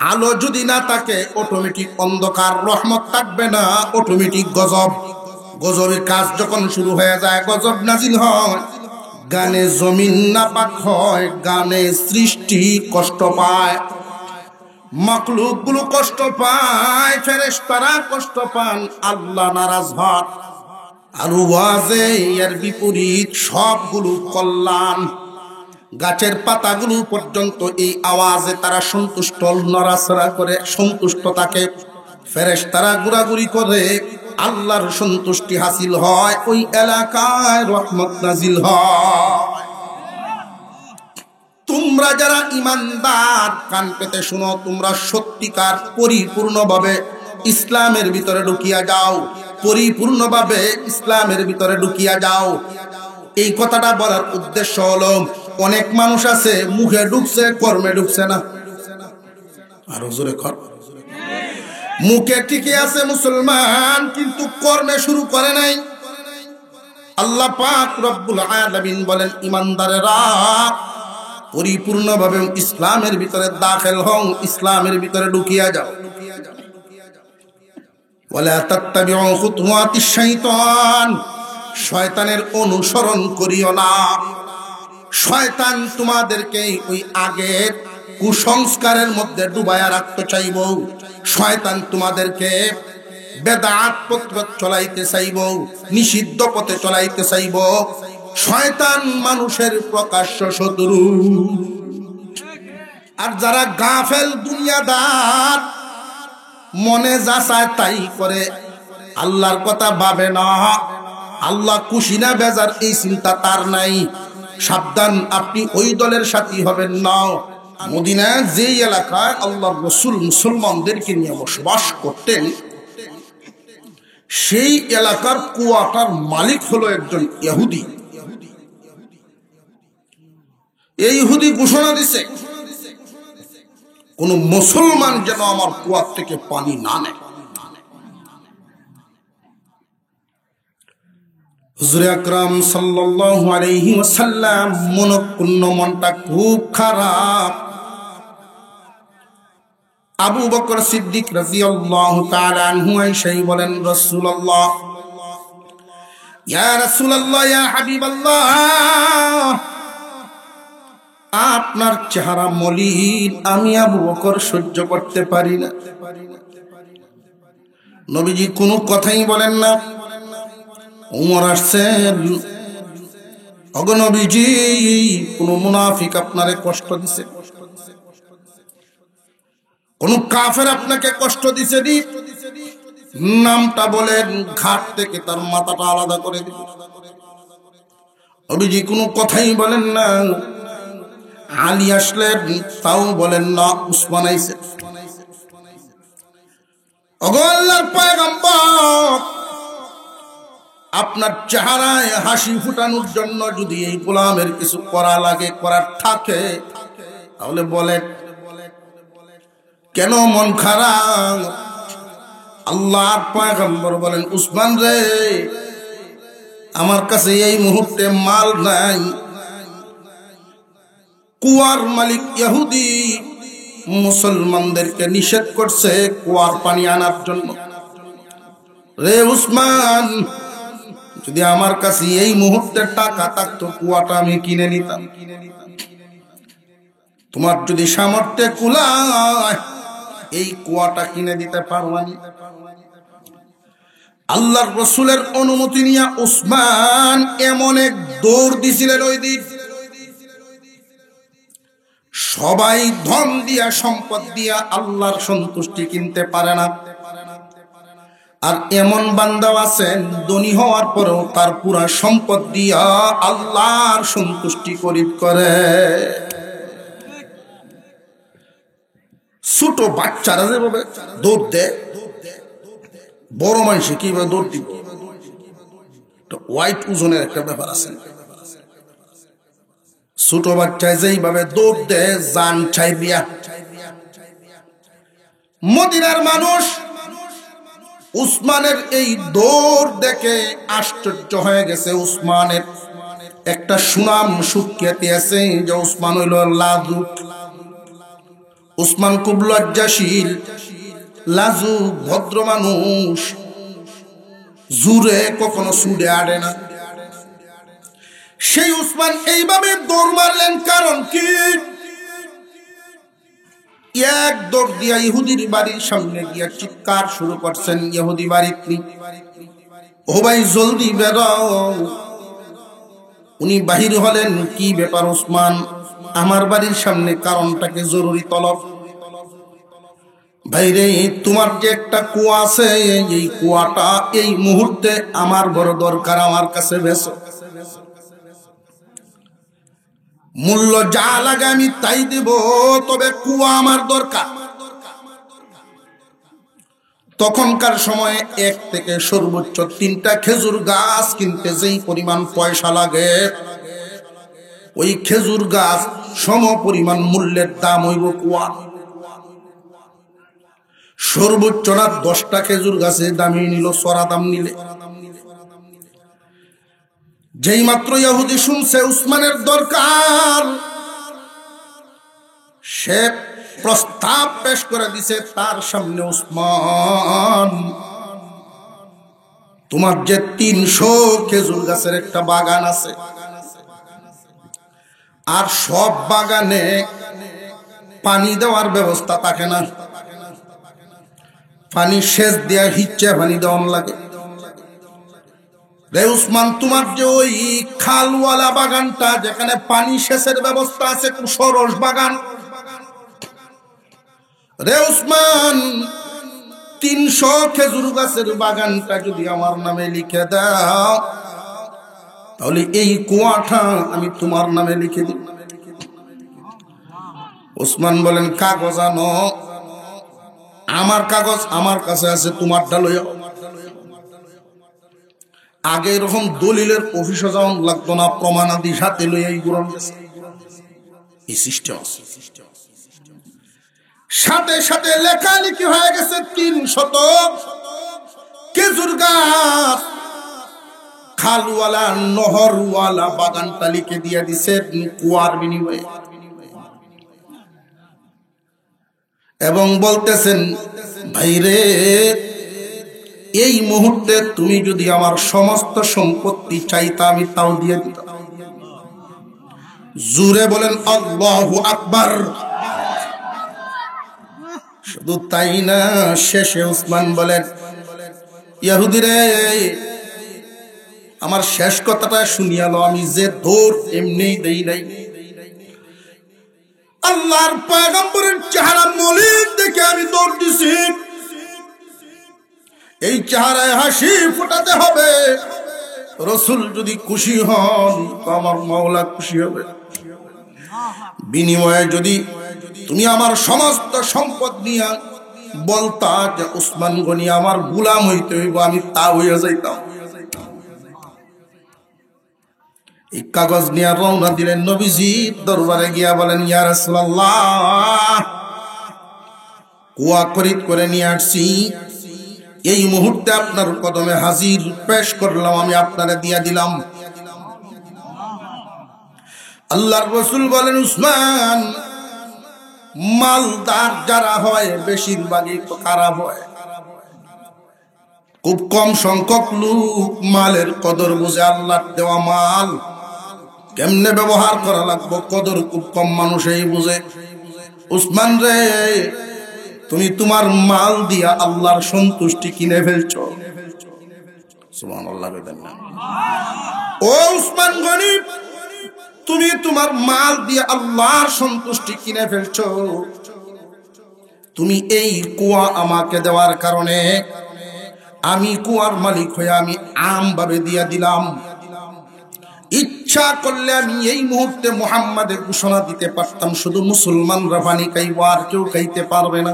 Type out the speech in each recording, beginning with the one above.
আলো যদি না থাকে অটোমেটিক অন্ধকার, রহমত থাকবে না, অটোমেটিক গজব। গজবের কাজ যখন শুরু হয়ে যায়, গজব নাজিল হয়, গানে জমিন নাপাক হয়, গানে সৃষ্টি কষ্ট পায়, মাখলুক গুলো কষ্ট পায়, ফেরেশতারা কষ্ট পান, আল্লাহ নারাজ হন। আর ওয়াজে এর বিপরীত, সবগুলো কল্যাণ। গাছের পাতাগুলো পর্যন্ত এই আওয়াজে তারা সন্তুষ্ট, নড়াচড়া করে সন্তুষ্ট থাকে, ফেরেশতারা ঘোরাঘুরি করে, আল্লাহর সন্তুষ্টি হাসিল হয়, ওই এলাকায় রহমত নাজিল হয়। তোমরা যারা ঈমানদার, কান পেতে শুনো, তোমরা সত্যিকার পরিপূর্ণভাবে ইসলামের ভিতরে ঢুকিয়া যাও, পরিপূর্ণভাবে ইসলামের ভিতরে ঢুকিয়া যাও। এই কথাটা বলার উদ্দেশ্য হলো, অনেক মানুষ আছে মুখে ঢুকছে, কর্মে ঢুকছে না। আরো জোরে কর। মুখে ঠিকই আছে মুসলমান, কিন্তু কর্মে শুরু করে নাই। আল্লাহ পাক রব্বুল আলামিন বলেন, ঈমানদারেরা পরিপূর্ণভাবে ইসলামের ভিতরে দাখিল হও, ইসলামের ভিতরে ঢুকিয়া যাও। ওয়ালা তাত্তাবিউ খুতুওয়াতিশ শাইতান, শয়তানের অনুসরণ করিও না। শয়তান তোমাদেরকে ওই আগের কুসংস্কারের মধ্যে ডুবায়া রাখতে চাইব। শয়তান তোমাদেরকে বেদাত পথে চলাইতে চাইব, নিষিদ্ধ পথে চলাইতে চাইব। শয়তান মানুষের প্রকাশ্য শত্রু। আর যারা গাফেল দুনিয়াদার, মনে যা চায় তাই করে, আল্লাহর কথা ভাবে না, আল্লাহ খুশি না বেজার এই চিন্তা তার নাই, সাবধান, আপনি ওই দলের সাথী হবেন না। মদিনায় যে এলাকায় আল্লাহর রাসূল মুসলমানদেরকে নিয়ে বসবাস করতেন, সেই এলাকার কুয়াটার মালিক হলো একজন ইহুদি। এই ইহুদি ঘোষণা দিছে, কোন মুসলমান যেন আমার কুয়া থেকে পানি না নেয়। হুজুর আকরাম সাল্লাল্লাহু আলাইহি ওয়াসাল্লাম মনক্ষুণ্ণ, মনটা খুব খারাপ। আবু বকর সিদ্দিক রাদিয়াল্লাহু তাআলা আনহু আয়েশাই বলেন, রাসূলুল্লাহ, ইয়া রাসূলুল্লাহ, ইয়া হাবিবাল্লাহ, আপনার চেহারা মলিন, আমি আবু বকর সহ্য করতে পারি না। নবীজি কোনো কথাই বলেন না। উমর আসছেন, ওগো নবীজি, কোন মুনাফিক আপনারে কষ্ট দিছে, কোন কাফের আপনাকে কষ্ট দিছে নি, নামটা বলেন, ঘাট থেকে তার মাথাটা আলাদা করে দিন। নবীজি কোনো কথাই বলেন না। আলী আসলেন, তাও বলেন না। উসমান আইছে, ওগো আল্লাহর পয়গম্বর, আপনার চেহারায় হাসি ফুটানোর জন্য যদি এই গোলামের কিছু করা লাগে, করার থাকে, তাহলে বলেন, কেন মন খারাপ? আল্লাহর পয়গম্বর বলেন, উসমান রে, আমার কাছে এই মুহূর্তে মাল নাই। কুয়ার মালিক ইহুদি মুসলমানদেরকে নিষেধ করছে কুয়ার পানি আনার জন্য। রে উসমান, যদি আমার কাছে এই মুহূর্তে টাকা থাকতো, কুয়াটা আমি কিনে নিতাম। তোমার যদি সামর্থ্যে কুলায়, এই কুয়াটা কিনে দিতে পারবানি। আল্লাহর রাসূলের অনুমতি নিয়ে উসমান এমন এক দৌড় দিছিলেন ওই দিন, সবাই ধন দিয়া, সম্পদ দিয়া আল্লাহর সন্তুষ্টি কিনতে পারে না। আর এমন বান্দা আছেন, ধনী হওয়ার পরেও তার পুরা সম্পদ দিয়া আল্লাহর সন্তুষ্টি খরিদ করে। ছোট বাচ্চারা যেভাবে দৌড় দেয়, বড় মানুষে কিভাবে দৌড় দিব, ওয়াইট ওজনের একটা ব্যাপার আছে। ছোট বাচ্চায় যেইভাবে দৌড় দেয়, জান চাই দিয়া। মদিনার মানুষ উসমানের এই দৌড় দেখে আশ্চর্য হয়ে গেছে। উসমানের একটা সুনাম সুখ্যাতি আছে যে উসমান হইল লাজুক, উসমান খুব লজ্জাশীল, লাজুক, ভদ্র মানুষ, জুরে কখনো সুডে আড়ে না। সেই উসমান এইভাবে দৌড় মারলেন, কারণ কি? এক দৌড় দিয়া ইহুদির বাড়ির সামনে গিয়া চিৎকার শুরু করছেন, ইহুদি বাড়িতে, ও ভাই জলদি বেরো। উনি বাহির হলেন, কি ব্যাপার উসমান, আমার বাড়ির সামনে, কারণটাকে জরুরি তলব। ভাইরে, তোমার যে একটা কুয়া আছে, এই কুয়াটা এই মুহূর্তে আমার বড় দরকার, আমার কাছে বেচো। মূল্য যা লাগে আমি তাই দেব, তবে কুয়া আমার দরকার। তখনকার সময়ে 1 থেকে সর্বোচ্চ 3টা খেজুর গাছ কিনতে যেই পরিমাণ পয়সা লাগে, ওই খেজুর গাছ সম পরিমাণ মূল্যের দাম হইব কুয়া। সর্বোচ্চ না 10টা খেজুর গাছের দামই নিল, সরা দাম নিলে। যেই মাত্র ইহুদি শুনছে উসমানের দরকার, সে প্রস্তাব পেশ করে দিছে তার সামনে, উসমান, তোমার যে 300 খেজুর গাছের একটা বাগান আছে, আর সব বাগানে পানি দেওয়ার ব্যবস্থা থাকে না, পানি সেচ দেয়া হিচ্ছে পানি দেওয়ান লাগে। রে উসমান, তোমার যে ওই খালওয়ালা বাগানটা, যেখানে পানি সেচের ব্যবস্থা আছে, সরস বাগান, রে উসমান, 300 খেজুর গাছের বাগানটা যদি আমার নামে লিখে দাও, তাহলে এই কুয়াটা আমি তোমার নামে লিখে দিই। উসমান বলেন, কাগজ আনো। আমার কাগজ আমার কাছে আছে, তোমারটা লইয়া। আগে এরকম দলিলের অফিসে যাওয়া লাগতো না, প্রমাণাদি সাথে লইয়া এই সিস্টেম আছে। সাথে সাথে লেখালেখি হয়ে গেছে, 300 খেজুর গাছ, খালওয়ালা নহরওয়ালা বাগানটা লিখে দিয়ে দিছে কুয়ার বিনিময়ে, এবং বলতেছেন, ভাইরে, এই মুহূর্তে তুমি যদি আমার সমস্ত সম্পত্তি চাইতা, আমি তাও দিয়ে দিতাম। জুরে বলেন আল্লাহু আকবার। শুধু তাই না, শেষে উসমান বলেন, ইহুদি রে, আমার শেষ কথাটা শুনিয়ালো, আমি যে দৌড় এমনি দেই নাই, আল্লাহর পয়গম্বরের চেহারা মলিন দেখে আমি দৌড় দিছি। এই চেহারায় হাসি ফোটাতে হবে, রসুল যদি খুশি হন তো আমার মাওলা খুশি হবে। বিনিময়ে যদি তুমি আমার সমস্ত সম্পদ নিয়ে বলতা যে উসমান গনি আমার গোলাম হইতে হইব, আমি তা হইয়া যাইতাম। এই কাগজ নিয়ে রওনা দিলেন, নবীজির দরবারে গিয়া বলেন, ইয়া রাসূলুল্লাহ, কুয়া খরিদ করে নিয়ে আসছি, এই মুহূর্তে আপনার কদমে হাজির, পেশ করলাম, আমি আপনারে দিয়া দিলাম। আল্লাহর রাসূল বলেন, উসমান, মালদার যারা হয় বেশিরভাগই তো খারাপ হয়, খুব কম সংখ্যক লোক মালের কদর বুঝে। আল্লাহর দেওয়া মাল কেমনে ব্যবহার করা লাগবে কদর খুব কম মানুষই বুঝে। উসমান রে, তুমি তোমার মাল দিয়া আল্লাহর সন্তুষ্টি কিনে ফেলছো। সুবহানাল্লাহ। ও উসমান গনি, তুমি তোমার মাল দিয়ে আল্লাহর সন্তুষ্টি কিনে ফেলছো। তুমি এই কুয়া আমাকে দেওয়ার কারণে আমি কুয়ার মালিক হয়ে আমি আমভাবে দিয়া দিলাম। ইচ্ছা করলে আমি এই মুহূর্তে মুহাম্মাদের ঘোষণা দিতে পারতাম, শুধু মুসলমানরা পানি খাইব, আর কেউ খাইতে পারবে না।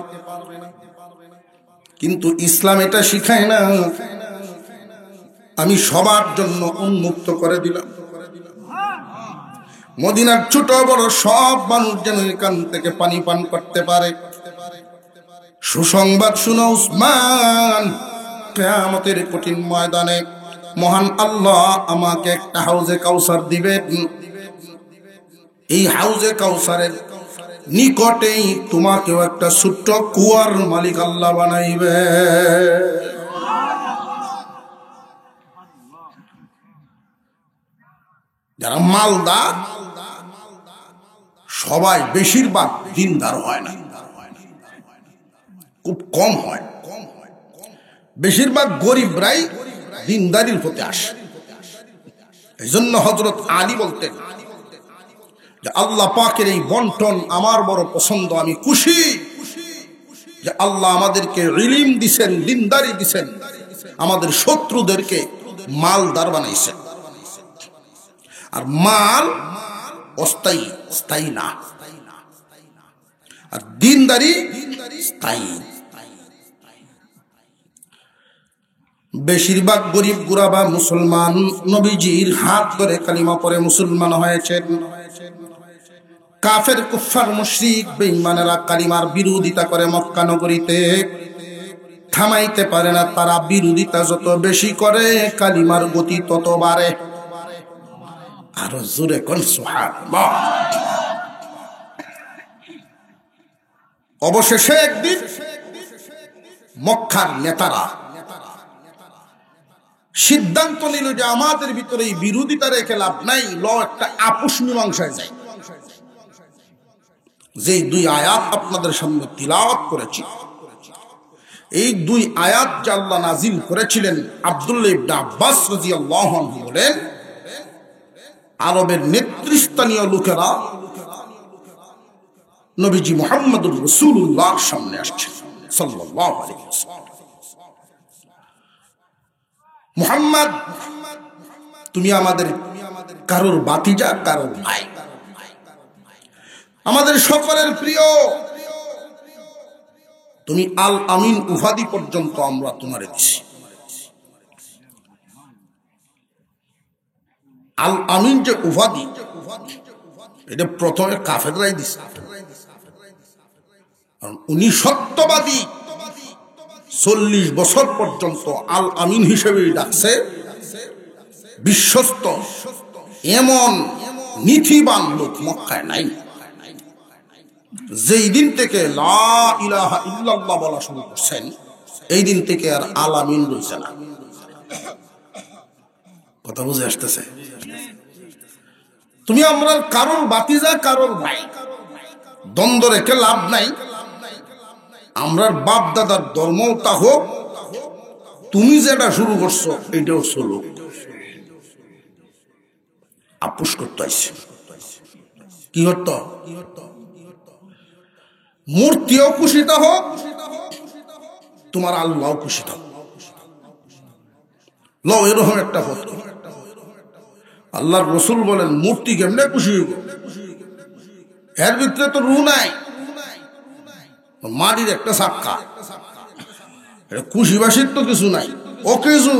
কিন্তু ইসলাম এটা শিখায় না, আমি সবার জন্য উন্মুক্ত করে দিলাম। মদিনার ছোট বড় সব মানুষ যেন এখান থেকে পানি পান করতে পারে। সুসংবাদ শুনো উসমান, কিয়ামতের কঠিন ময়দানে মহান আল্লাহ আমাকে একটা হাউজে কাউসার দিবেন। এই হাউজে কাউসারের নিকটেই তোমাকেও একটা ছোট্ট কুয়ার মালিক আল্লাহ বানাইবে। যারা মালদার সবাই বেশিরভাগ দিনদার হয় না, খুব কম হয়। বেশিরভাগ গরিবরাই দিনদারির প্রতি আসে। এই জন্য হযরত আলী বলতেন যে আল্লাহ পাকের এই বন্টন আমার বড় পছন্দ, আমি খুশি যে আল্লাহ আমাদেরকে ইলম দিছেন, দিনদারি দিছেন, আমাদের শত্রুদেরকে মালদার বানাইছেন। আর মাল অস্থায়ী, স্থায়ী না, আর দিনদারি স্থায়ী। বেশিরভাগ গরিব গুরাবা মুসলমান নবীজির হাত ধরে কালিমা পড়ে মুসলমান হয়েছেন। কাফের কুফার মুশরিক বেঈমানেরা কালিমার বিরোধিতা করে মক্কা নগরীতে, থামাইতে পারে না। তারা বিরোধিতা যত বেশি করে কালিমার গতি তত বাড়ে। আরো জোরে কোন সুবহানাল্লাহ। অবশেষে একদিন মক্কার নেতারা সিদ্ধান্ত নিল যে আমাদের ভিতরে এই বিরোধিতা রেখে লাভ নাই, একটা আপোষ মীমাংসায় যায়। যে দুই আয়াত আপনাদের সামনে তিলাওয়াত করেছি, এই দুই আয়াত যে আল্লাহ নাজিল করেছিলেন, আব্দুল্লাহ ইবনে আব্বাস রাদিয়াল্লাহু আনহু বলেন, আরবের নেতৃস্থানীয় লোকেরা নবীজি মুহাম্মদুর রাসূলুল্লাহর সামনে আসছে সাল্লাল্লাহু আলাইহি ওয়াসাল্লাম। মুহাম্মদ, তুমি আমাদের কারোর ভাতিজা, কারোর ভাই, আমাদের সকলের প্রিয়। তুমি আল আমিন উপাধি পর্যন্ত আমরা তোমারে দিছি। আল আমিন যে উপাধি, এটা প্রথমে কাফেররাই দিছে। উনি সত্যবাদী, 40 বছর পর্যন্ত আল আমিন হিসেবে ডাকছে। বিশ্বস্ত এমন নীতিবান লোক মক্কায় নাই। যেই দিন থেকে লা ইলাহা ইল্লাল্লাহ বলা শুরু করছেন, এই দিন থেকে আর আল আমিন রয়েছে না। কথা বুঝে আসতেছে? তুমি আমরা কারোর ভাতিজা, কারোর ভাই, দ্বন্দ্ব রেখে লাভ নাই। আমরার বাপ দাদার ধর্মটা হোক, তুমি যেটা শুরু করছো এটাও চলো। আপোষ করতে আসছে। কি হত? মূর্তিও খুশিত হোক, তোমার আল্লাহ খুশিত হোক। লো, এরকম একটা হত। আল্লাহর রাসূল বলেন, মূর্তি কেমনে খুশি হইব? এর ভিতরে তো রূহ নাই, মাটির একটা সাক্কা। খুশিবাসীর তো কিছু নাই, ও কিছু।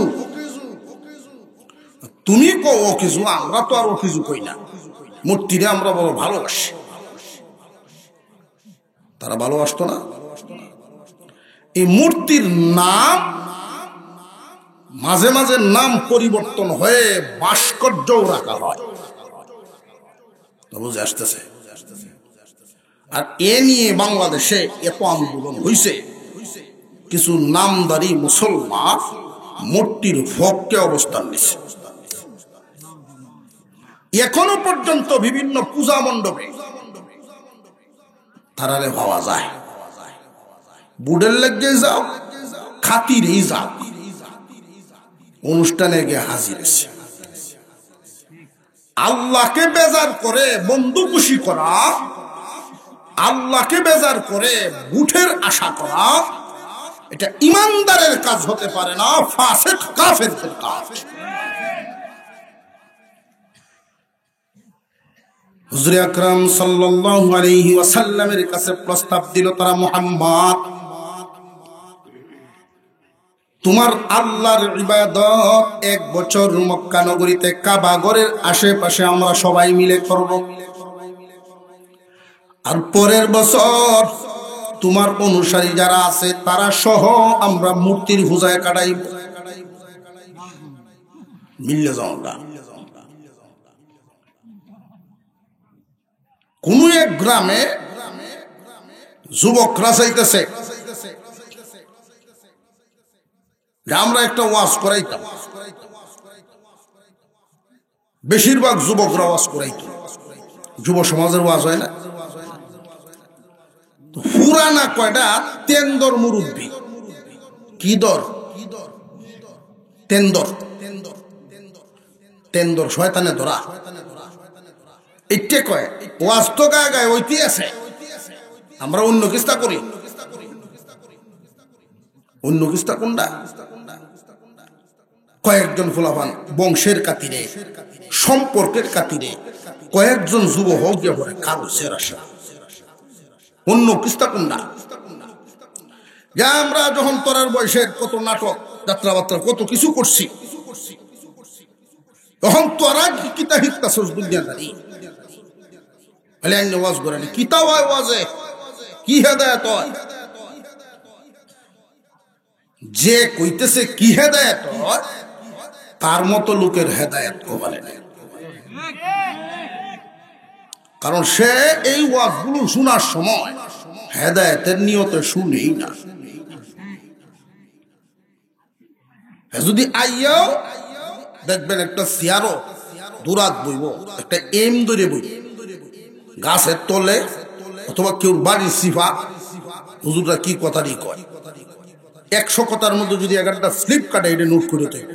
তুমি কো ও কিছু, আমরা তো আর ও কিছু কই না। মূর্তিরে আমরা বড় ভালোবাসি। তারা ভালোবাসতো না। এই মূর্তির নাম মাঝে মাঝে নাম পরিবর্তন হয়ে ভাস্কর্যও রাখা হয়। বুঝে আসতেছে? আর এ নিয়ে বাংলাদেশে এত আন্দোলন হয়েছে, কিছু নামদারি মুসলমান মূর্তির পক্ষে অবস্থান নিচ্ছে। এখনো পর্যন্ত বিভিন্ন পূজা মণ্ডপে তারারে ভাবা যায়। বুডের লেগে যাও, খাতিরেই যাও, অনুষ্ঠানে গিয়ে হাজির হচ্ছে। আল্লাহকে বেজার করে বন্ধু খুশি করা, আল্লাহকে বেজার করে বুটের আশা করা, এটা ইমানদারের কাজ হতে পারে না, ফাসিক কাফেরদের কাজ। হুজুর আকরাম সাল্লাল্লাহু আলাইহি ওয়াসাল্লামের কাছে প্রস্তাব দিল তারা, মুহাম্মদ, তোমার আল্লাহর ইবাদত 1 বছর মক্কা নগরীতে কাবা ঘরের আশেপাশে আমরা সবাই মিলে করব, আর পরের বছর তোমার অনুসারী যারা আছে তারা সহ আমরা মূর্তির পূজায় কাটাইব। মিললে যাও না। কোন এক গ্রামে যুবকরা চাইতেছে যে আমরা একটা ওয়াজ করাইতাম, বেশিরভাগ যুবকরা ওয়াজ করাইতো, যুব সমাজের ওয়াজ হয় না। পুরানা কয়টা তেন্দর মুরব্বী, কি দর তেন্দর, তেন্দর শয়তানে ধরা, এইটে কয় ওয়াজ তো গায়ে গায়ে ওইটি আছে, আমরা অন্য কিস্তা করি। অন্য কিস্তা কোনটা? কয়েকজন ফুলাফান বংশের কাতিরে, সম্পর্কের কাতিরে কয়েকজন যুব হোক গিয়ে পড়ে কাগজের আসা। অন্য কিস্তা কোনটা? যা আমরা যখন তোরার বয়সের কত নাটক যাত্রাবাত্রা কত কিছু করছি, তখন তোরা কি কিতা হিকতাছস দুনিয়াদারি বলে আইন ওয়াজ করে নি কিতা হয় ওয়াজে কি হেদায়েত হয়? যে কইতেছে কি হেদায়েত হয় তার মতো লোকের হেদায়েত কবলে নেই, কারণ সে এই ওয়াজগুলো শোনার সময় হেদায়েতের নিয়তে শুনেই না। যদি আইয়াও দেখবেন একটা চেয়ারও দুরাত বইব, একটা এম ধরে বইব গাছের তলে, অথবা কেউ বাড়ির সিফা, হুজুররা কি কথারই কয়, 100 কথার মধ্যে যদি 11টা স্লিপ কাটে এটা নোট করে দেয়,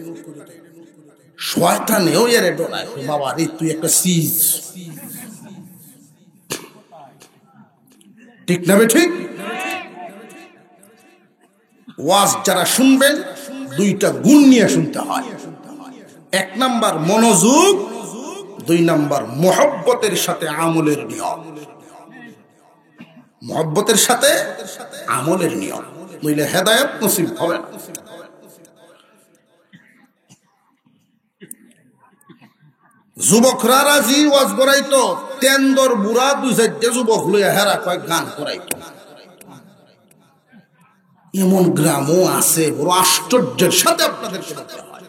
শয়তানেও এর ডরায় বাবা রে তুই একটা সিজ, ঠিক না? ঠিক। ওয়াজ যারা শুনবেন 2টা গুণ নিয়ে শুনতে হয়। 1 নাম্বার মনোযোগ, 2 নাম্বার মুহাব্বতের সাথে আমলের নিয়ম। মুহাব্বতের সাথে আমলের নিয়ম, নইলে হেদায়েত নসিব হবে না। যুবকরা রাজি ওয়াজ করাইতো, তেন্দর বুড়া 2-4 যুবক লইয়া হেরা কয় গান করাইতো। এমন গ্রামও আছে, বড় আশ্চর্যের সাথে আপনাদেরকে বলতে হয়।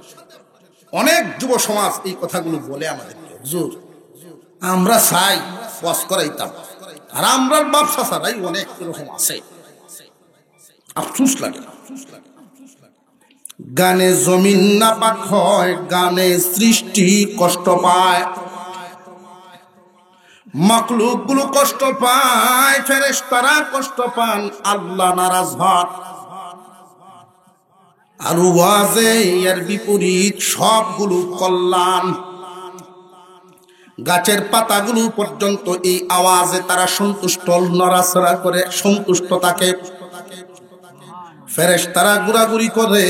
অনেক যুব সমাজ এই কথাগুলো বলে আমাদেরকে, হুজুর আমরা চাই ওয়াজ করাইতাম, আর আমরার বাপ চাচারাই অনেক এরকম আছে। আফসোস লাগে, গানে জমিন না পাক হয়, গানে সৃষ্টি কষ্ট পায়, মাখলুক গুলো কষ্ট পায়, ফেরেশতারা কষ্ট পান, আল্লাহ নারাজ হন। আর ওয়াজে এর বিপরীত সবগুলো কল্যাণ। গাছের পাতাগুলো পর্যন্ত এই আওয়াজে তারা সন্তুষ্ট, নড়াচড়া করে সন্তুষ্ট থাকে। ফেরেশতারা ঘোরাঘুরি করে,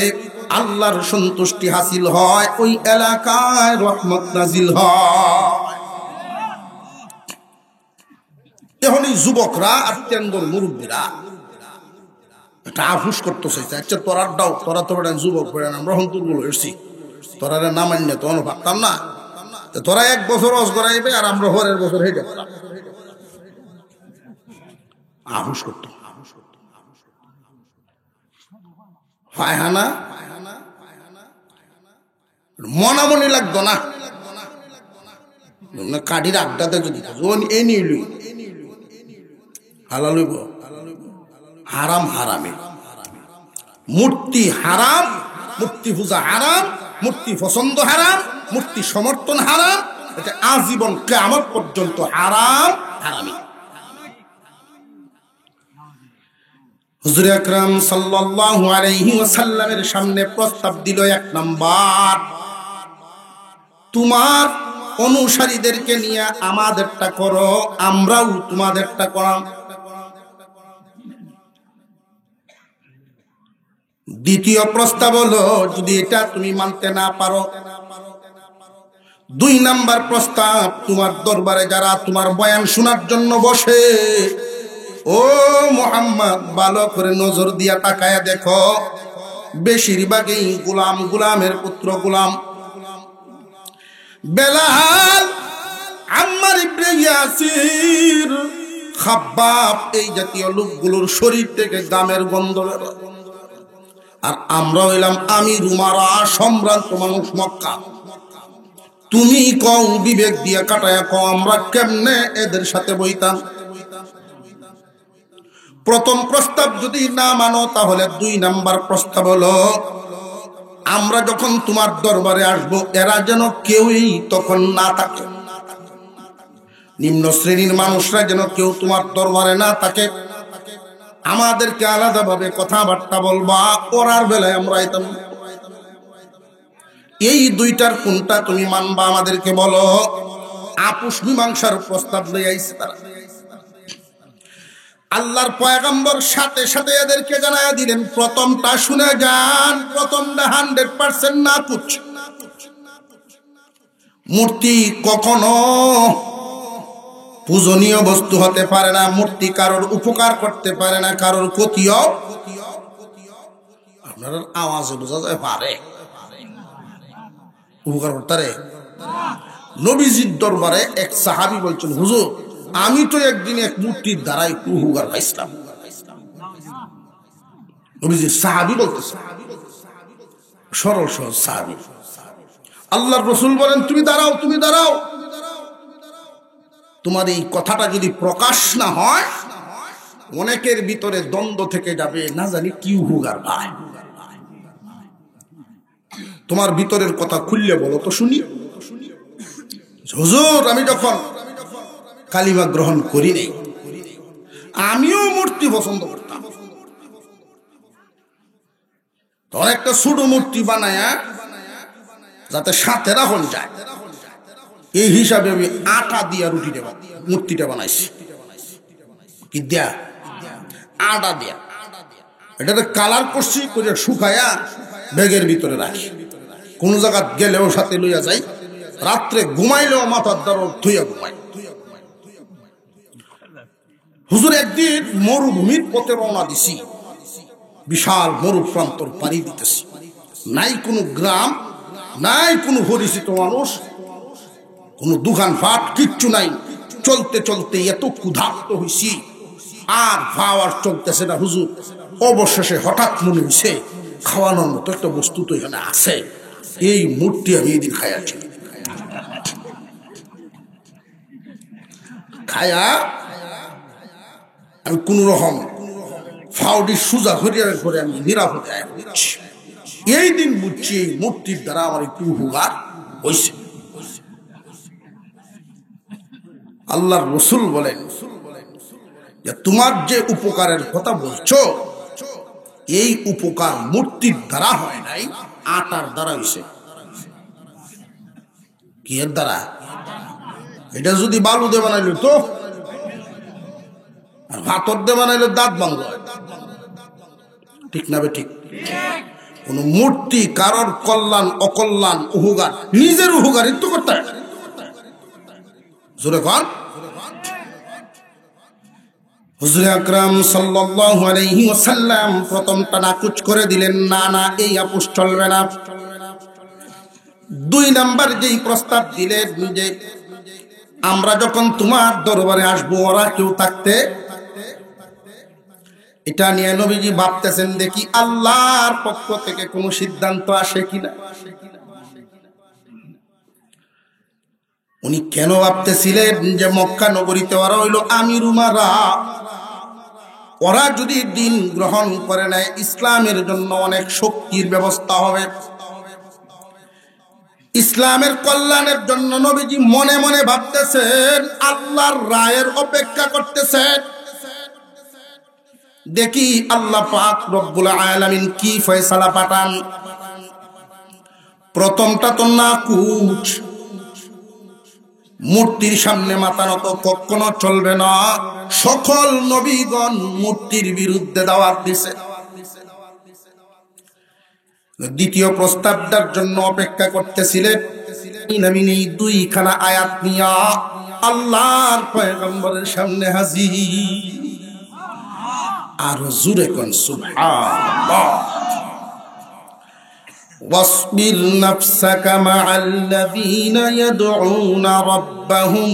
আল্লাহর সন্তুষ্টি হাসিল হয়, ওই এলাকায় রহমত নাজিল হয়। এখন এই যুবকরা আর তেন্দর মুরব্বীরা এটা আফুস করতে চাইছে, আচ্ছা তোরার দাও, তোরা তো বেড়ান যুবক বেড়ান, আমরা হন্তুরগুলো এসছি, তোরারে না মান্য তো ভাবতাম না, তোরা 1 বছর ওয়াজ করাইবে আর আমরা পরের বছর হেঁটে আফুস করত। পায়খানা মনামনি লাগতো না, কাঠির আড্ডাতে যদি এই নিল হালাল হইব, হারাম হারামে, মূর্তি হারাম, মূর্তি পূজা হারাম, মূর্তি পছন্দ হারাম, মূর্তি সমর্থন হারাম, এটা আজীবন কিয়ামত পর্যন্ত হারাম হারামি। হুজুর আকরাম সাল্লাল্লাহু আলাইহি ওয়াসাল্লামের সামনে প্রস্তাব দিল, 1 নাম্বার তোমার অনুসারীদেরকে নিয়ে আমাদেরটা করো, আমরাও তোমাদেরটা করাম। দ্বিতীয় প্রস্তাব হলো যদি এটা তুমি মানতে না পারো, 2 নাম্বার প্রস্তাব, তোমার দরবারে যারা তোমার বয়ান শোনার জন্য বসে, ও মুহাম্মদ ভালো করে নজর দিয়া তাকায়া দেখো, বেশিরভাগই গোলাম, গোলামের পুত্র গোলাম। বেলাল, আম্মার ইবনে ইয়াসির, খাব্বাব, এই জাতীয় লোকগুলোর শরীর থেকে গামের গন্ধ বের হয়। আর আমরা হইলাম আমির উমারা, সম্ভ্রান্ত মানুষ মক্কা। তুমি কও, বিবেক দিয়ে কাটায়া কও, আমরা কেমনে এদের সাথে বইতাম? প্রথম প্রস্তাব যদি না মানো তাহলে 2 নাম্বার প্রস্তাব হলো আমরা যখন তোমার দরবারে আসব এরা যেন কেউই তখন না থাকে, নিম্ন শ্রেণীর মানুষরা যেন কেউ তোমার দরবারে না থাকে, আমাদেরকে আলাদাভাবে কথাবার্তা বলবা, ওরার বেলায় আমরা এতাম। এই 2টার কোনটা তুমি মানবা আমাদেরকে বলো। আপোষ মীমাংসার প্রস্তাব লয়ে আইছে তারা। আল্লাহর পয়গম্বর সাথে সাথে এদেরকে জানায়া দিলেন প্রথমটা শুনে যান, প্রথমটা 100% না কুচ। মূর্তি কখনো পূজনীয় বস্তু হতে পারে না, মূর্তি কারোর উপকার করতে পারে না, কারোর ক্ষতিও। আপনার আওয়াজে বোঝা যায় পারে উপকার করতে। নবীজির দরবারে এক সাহাবী বলছেন, হুজুর আমি তো একদিন এক মূর্তির দ্বারা একটু উপকার পাইছিলাম। নবীজির সাহাবী বলতেছে, সরল সহজ সাহাবী। আল্লাহর রাসূল বলেন তুমি দাঁড়াও, তুমি দাঁড়াও, তোমার এই কথাটা যদি প্রকাশ না হয় অনেকের ভিতরে দ্বন্দ্ব থেকে যাবে, না জানি কি উপকার পায়। তোমার ভিতরের কথা খুললে বলো তো শুনি। হুজুর আমি যখন কালিমা গ্রহণ করি নাই আমিও মূর্তি পছন্দ করতাম, তোর একটা ছোট মূর্তি বানায় যাতে সাথে রাখুন যায়, এই হিসাবে আমি আটা দিয়া রুটিটা মূর্তিটা বানাইছি। কি দিয়া? আটা দিয়া। এটাতে কালার করছি, করে শুকায়া ব্যাগের ভিতরে রাখি, কোন জায়গা গেলেও সাথে লইয়া যাই, রাত্রে ঘুমাইলেও মাথার দ্বারা ধুইয়া ঘুমাই। হুজুর একদিন মরুভূমির পথে রওনা দিছি, বিশাল মরু প্রান্তর পাড়ি দিতেছি, নাই কোনো গ্রাম, নাই কোনো পরিচিত মানুষ, কোনো দোকানপাট কিচ্ছু নাই। চলতে চলতে এত ক্ষুধার্ত হইছি আর ভাওয়ার চলতেছে না হুজুর। অবশেষে হঠাৎ মনে হইছে খাওয়ানোর মতো একটা বস্তু তো এখানে আছে, এই মূর্তি আমি এদিন খাইয়াছি। খায়া আমি কোন রকম ফাউডি সুজা হরিয়ার করে আমি নিরাপদে বুঝছি। এই দিন বুঝছি এই মূর্তির দ্বারা আমার একটু উপকার হয়েছে। আল্লাহর রাসূল বলেন যে তোমার যে উপকারের কথা বলছো এই উপকার মূর্তির দ্বারা হয় নাই, আটার দ্বারা হয়েছে। কি এর দ্বারা? এটা যদি বালু দিয়ে বানাইলো তো, আর ভাতর দিয়ে বানাইলো দাঁত ভাঙলো, ঠিক না বে ঠিক? কোন মূর্তি কারোর কল্যাণ অকল্যাণ উপকার নিজের উপকারই তো করতে হয়। জোরে কর। হুজুর আকরাম সাল্লাল্লাহু আলাইহি ওয়াসাল্লাম প্রথমটা নাকুচ করে দিলেন, না না এই আপোষ চলবে না। 2 নাম্বার যেই প্রস্তাব দিলেন যে আমরা যখন তোমার দরবারে আসবো ওরা কেউ থাকতে, এটা নিয়ে নবীজি ভাবতেছেন দেখি আল্লাহর পক্ষ থেকে কোনো সিদ্ধান্ত আসে কিনা। উনি কেন ভাবতেছিলেন যে মক্কা নগরীতে ওরা হইল আমির উমারা, ওরা যদি দিন গ্রহণ করে নেয় ইসলামের জন্য অনেক শক্তির ব্যবস্থা হবে, ইসলামের কল্যাণের জন্য নবীজি মনে মনে ভাবতেছেন, আল্লাহর রায়ের অপেক্ষা করতেছেন। দেখি আল্লাহ পাক রব্বুল আলামিন কি ফয়সালা পাঠান। প্রথমটা তো নাকুচ, মূর্তির সামনে মাথা নত কখনো চলবে না। সকল নবীগণ মূর্তির বিরুদ্ধে দাওয়াত দিছে। দ্বিতীয় প্রস্তাবটার জন্য অপেক্ষা করতেছিলেন। আমি এই 2খানা আয়াত নিয়া আল্লাহর পয়গম্বরের সামনে হাজির। আর জোরে কোন সুবহানাল্লাহ। واصبر نفسك مع الذين يدعون ربهم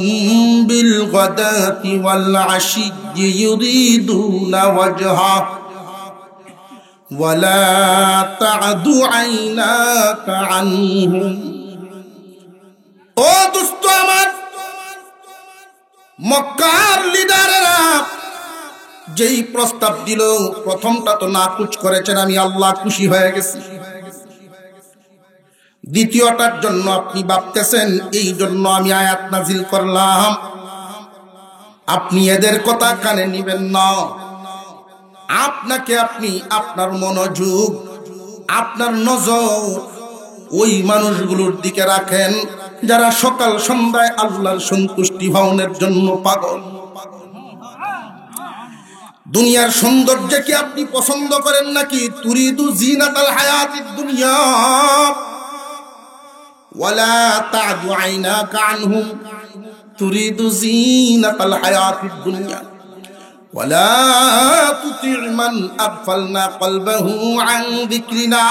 بالغداة والعشي يريدون وجهه ولا تعد عيناك عنهم। ও দোস্ত আমার, মক্কার লিডারেরা যেই প্রস্তাব দিল প্রথমটা তো নাকুচ করেছেন, আমি আল্লাহ খুশি হয়ে গেছি। দ্বিতীয়টার জন্য আপনি ভাবতেছেন এই জন্য আমি আয়াত নাজিল করলাম, আপনি এদের কথা কানে নিবেন না। আপনি আপনার মনোযোগ, আপনার নজর ওই মানুষগুলোর দিকে রাখেন যারা সকাল সন্ধ্যায় আল্লাহর সন্তুষ্টি ভাবনের জন্য পাগল। দুনিয়ার সৌন্দর্যকে আপনি পছন্দ করেন নাকি? তুরিদু জিনাতাল হায়াতিদ দুনিয়া ওয়ালা তা'দু আইনাকা আনহুম তুরিদু জিনাতাল হায়াতিদ দুনিয়া ওয়ালা তুতি' মান আগফালনা কলবাহু আন যিকরিনা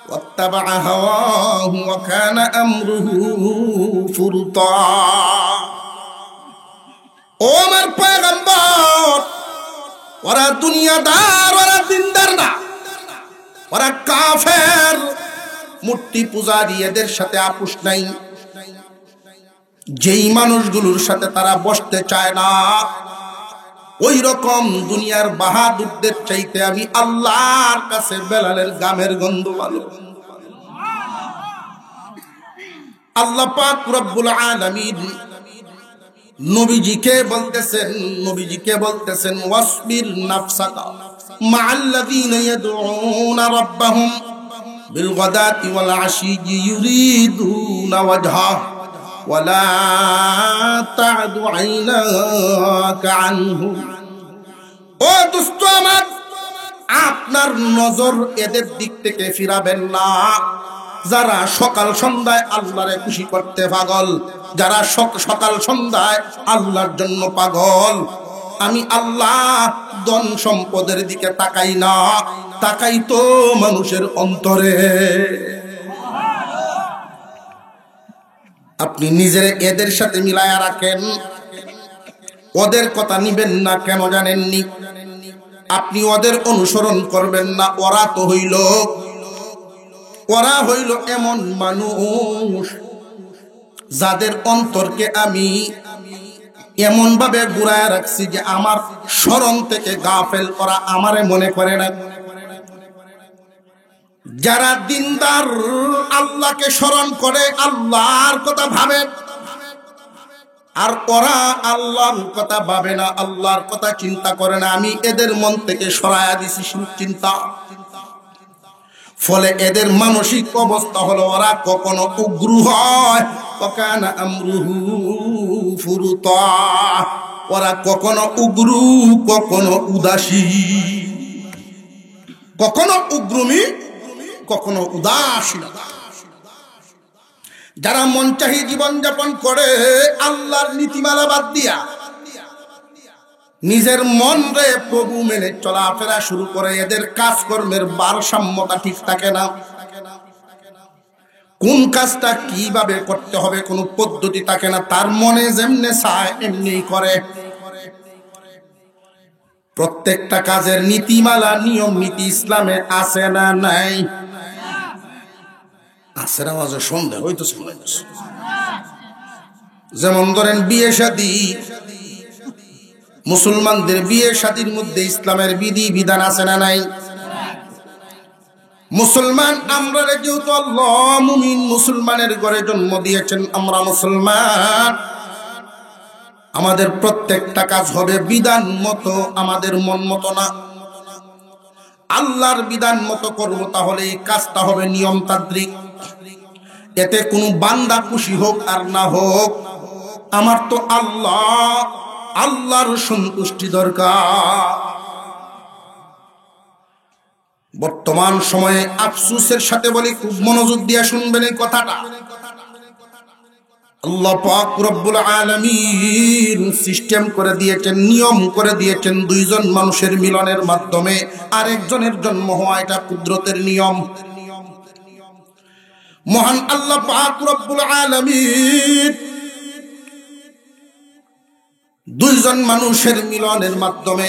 ওয়াত্তাবা'a হাওয়াহু ওয়া কানা আমরুহু ফুরতা। ও আমার পয়গম্বর, ওরা দুনিয়াদার, ওরা দিনদার না, ওরা কাফের, মূর্তি পূজারী, এদের সাথে আপোষ নাই। যেই মানুষগুলোর সাথে তারা বসতে চায় না, ওই রকম দুনিয়ার বাহাদুরদের চাইতে আমি আল্লাহর কাছে বেলালের গামের গন্ধ ভালো। আল্লাহ পাক রব্বুল আলামিন নবীজিকে বলতেছেন ওয়াসবির নাফসাকা মাআল্লাযীনা ইয়াদউনা রাব্বাহুম বিল গাদাতি ওয়াল আশিয়্যি ইউরিদুনা ওয়াজহা ওয়ালা তা'দু আইনাকা আনহুম। ও দোস্ত আমার, আপনার নজর এদের দিক থেকে ফিরাবেন না যারা সকাল সন্ধ্যায় আল্লাহরে খুশি করতে পাগল, যারা সকাল সন্ধ্যায় আল্লাহর জন্য পাগল। আমি আল্লাহ ধন সম্পদের দিকে তাকাই না, তাকাই তো মানুষের অন্তরে। আপনি নিজের এদের সাথে মিলায়া রাখেন, ওদের কথা নিবেন না। কেন জানেননি? আপনি ওদের অনুসরণ করবেন না। ওরা হইল এমন মানুষ যাদের অন্তরকে আমি এমন ভাবে ঘুরায় রাখছি যে আমার স্মরণ থেকে গাফেল, ওরা আমারে মনে করে না। যারা দিনদার, আল্লাহকে স্মরণ করে, আল্লাহর কথা ভাবে, আর ওরা আল্লাহর কথা ভাবে না, আল্লাহর কথা চিন্তা করে না। আমি এদের মন থেকে সরায়া দিছি চিন্তা। ফলে এদের মানসিক অবস্থা হলো ওরা কখনো উগ্র হয়, ওয়াকানা আমরুহু ফুরতা। ওরা কখনো উগ্র, কখনো উদাসী, কখনো উগ্রমী, কখনো উদাসী। যারা মনচাহি জীবন যাপন করে আল্লাহর নীতিমালা বাদ দিয়া, নিজের মন রে প্রভু মেনে চলাফেরা শুরু করে, এদের কাজকর্মের ভারসাম্যতা ঠিক থাকে না। কোন কাজটা কিভাবে করতে হবে কোনো পদ্ধতি থাকে না, তার মনে যেমনে চায় এমনি করে। প্রত্যেকটা কাজের নীতিমালা, নিয়ম নীতি ইসলামে আছে না নাই? আছে না? মাঝে সন্দেহ হইতো। যেমন ধরেন বিয়ে শাদী, মুসলমানদের বিয়ে শাদীর মধ্যে ইসলামের বিধি বিধান আছে না নাই? মুসলমান আমরা, যেহেতু আল্লাহ মুমিন মুসলমানের ঘরে জন্ম দিয়েছেন, আমরা মুসলমান, আমাদের প্রত্যেকটা কাজ হবে বিধান মতো, আমাদের মন মতো না। আল্লাহর বিধান মতো করব, তাহলে এই কাজটা হবে নিয়মতান্ত্রিক। এতে কোনো বান্দা খুশি হোক আর না হোক, আমার তো আল্লাহর সন্তুষ্টি দরকার। বর্তমান সময়ে আফসোসের সাথে বলি, খুব মনোযোগ দিয়ে শুনবেন এই কথাটা। আল্লাহ পাক রব্বুল আলামিন সিস্টেম করে দিয়েছেন, নিয়ম করে দিয়েছেন, দুইজন মানুষের মিলনের মাধ্যমে আরেকজনের জন্ম হওয়া, এটা কুদরতের নিয়ম। মহান আল্লাহ পাক রব্বুল আলামিন দুইজন মানুষের মিলনের মাধ্যমে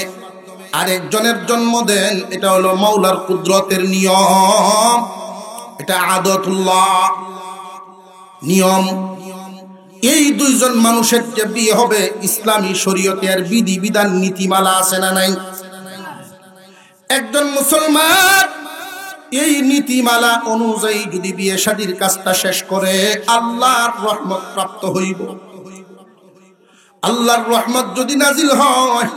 আরেকজনের জন্ম দেন, এটা হলো মাওলার কুদরতের নিয়ম, এটা আদতুল্লাহ নিয়ম। এই দুইজন মানুষের যে বিয়ে হবে ইসলামী শরীয়তের বিধি বিধান নীতিমালা আছে না নাই? একজন মুসলমান এই নীতিমালা অনুযায়ী যদি বিয়ে শাদীর কাজটা শেষ করে আল্লাহর রহমত প্রাপ্ত হইব। আল্লাহর রহমত যদি নাজিল হয়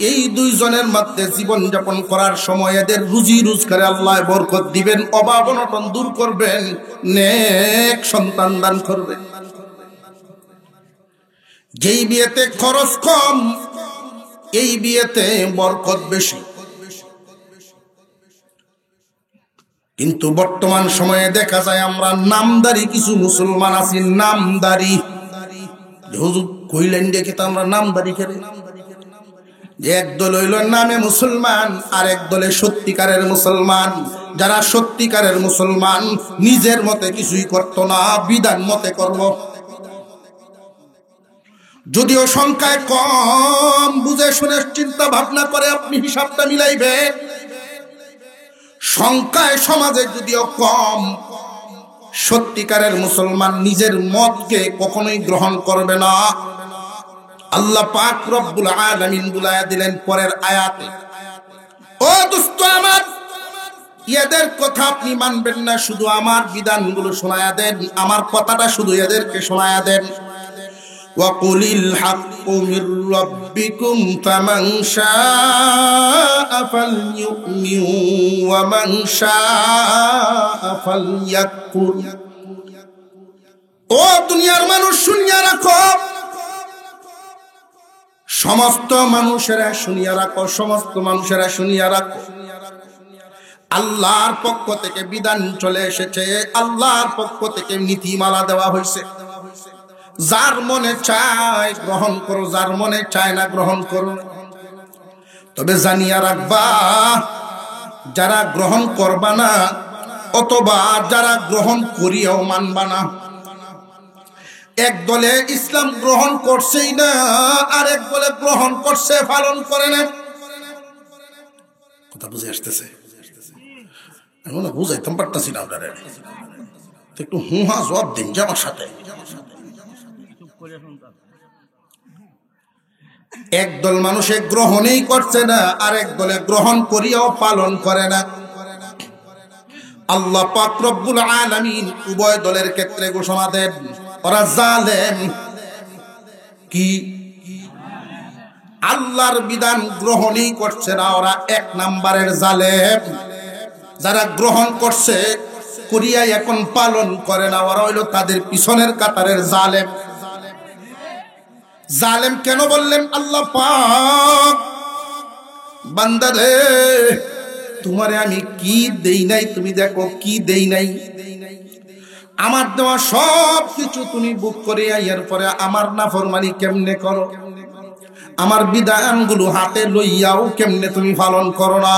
এই দুইজনের মধ্যে জীবন যাপন করার সময় এদের রুজি রোজগারে আল্লাহ বরকত দিবেন, অভাব অনটন দূর করবেন, নেক সন্তান দান করবেন। যেই বিয়েতে খরচ কম এই বিয়েতে বরকত বেশি। কিন্তু বর্তমান সময়ে দেখা যায় আমরা নামদারি কিছু মুসলমান আছি, নামদারি হুজুর কইলেন দেখে তো আমরা নামদারি খেলে, যে একদল হইল নামে মুসলমান আর একদলে সত্যিকারের মুসলমান। যারা সত্যিকারের মুসলমান নিজের মতে কিছুই করতো না, বিধান মতে করব। যদিও সংখ্যায় কম, বুঝে শুনে চিন্তা ভাবনা করে আপনি হিসাবটা মিলাইবেন। সংখ্যায় সমাজে যদিও কম, সত্যিকারের মুসলমান নিজের মতকে কখনোই গ্রহণ করবে না। আল্লাহ পাক রব্বুল আলামিন বুলায়া দিলেন পরের আয়াতে, ও দোস্ত আমার, এদের কথা আপনি মানবেন না, শুধু আমার বিধানগুলো শোনায়া দেন, আমার কথাটা শুধু এদেরকে শোনায়া দেন। وَقُلِ الْحَقُّ مِنْ رَبِّكُمْ فَمَنْ شَاءَ فَلْيُؤْمِنْ وَمَنْ شَاءَ فَلْيَكْفُرْ। ও দুনিয়ার মানুষ শুনিয়া রাখো, সমস্ত মানুষেরা শুনিয়া রাখো, সমস্ত মানুষেরা শুনিয়া রাখো। আল্লাহর পক্ষ থেকে বিধান চলে এসেছে, আল্লাহর পক্ষ থেকে নীতিমালা দেওয়া হয়েছে। যার মনে চায় গ্রহণ করো, যার মনে চায় না গ্রহণ করো। তবে জানিয়া রাখবা, যারা গ্রহণ করবা না অথবা যারা গ্রহণ করিয়াও মানবা না, এক দলে ইসলাম গ্রহণ করছেই না, আর এক দলে গ্রহণ করছে পালন করে না। কথা বুঝে আসতেছে? আমি না বুঝাইতাম পারতাছি না আপনারা, একটু হুহা জবাব দিন যে আমার সাথে। একদল মানুষে গ্রহণই করছে না, আর এক দলে গ্রহণ করিয়াও পালন করে না। আল্লাহ পাক রব্বুল আলামিন উভয় দলের ক্ষেত্রে ঘোষণা দেন, ওরা জালেম। কি? আল্লাহর বিধান গ্রহণই করছে না, ওরা এক নাম্বারের জালেম। যারা গ্রহণ করছে করিয়াই এখন পালন করে না, ওরা হইল তাদের পিছনের কাতারের জালেম। জালেম কেন বললেন আল্লাহ পাক? বান্দারে তোমারে আমি কি দেই নাই, তুমি দেখো কি দেই নাই। আমার দেওয়া সব কিছু তুমি বুক করে এরপরে আমার নাফরমানি কেমনে করো, আমার বিধানগুলো হাতে লইয়াও কেমনে তুমি পালন করো না।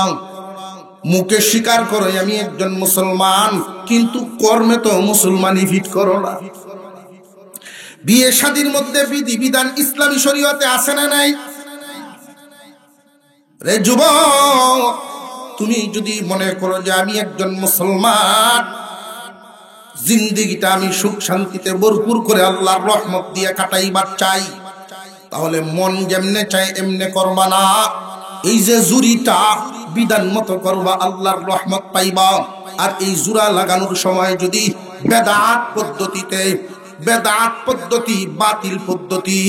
মুখে স্বীকার করো আমি একজন মুসলমান, কিন্তু কর্মে তো মুসলমানই ফিট করো না। বিয়ে শাদীর মধ্যে বিধি বিধান ইসলামী শরীয়তে আছে না নাই? রে যুবক, তুমি যদি মনে করো যে আমি একজন মুসলমান, জিন্দেগিটা আমি সুখ শান্তিতে ভরপুর করে আল্লাহর রহমত দিয়ে কাটাইবার চাই, তাহলে মন যেমনে চাই এমনে করবা না। এই যে জুরিটা বিধান মতো করবা, আল্লাহর রহমত পাইবা। আর এই জুরা লাগানোর সময় যদি বেদাত পদ্ধতিতে, বেদাত পদ্ধতি বাতিল পদ্ধতি,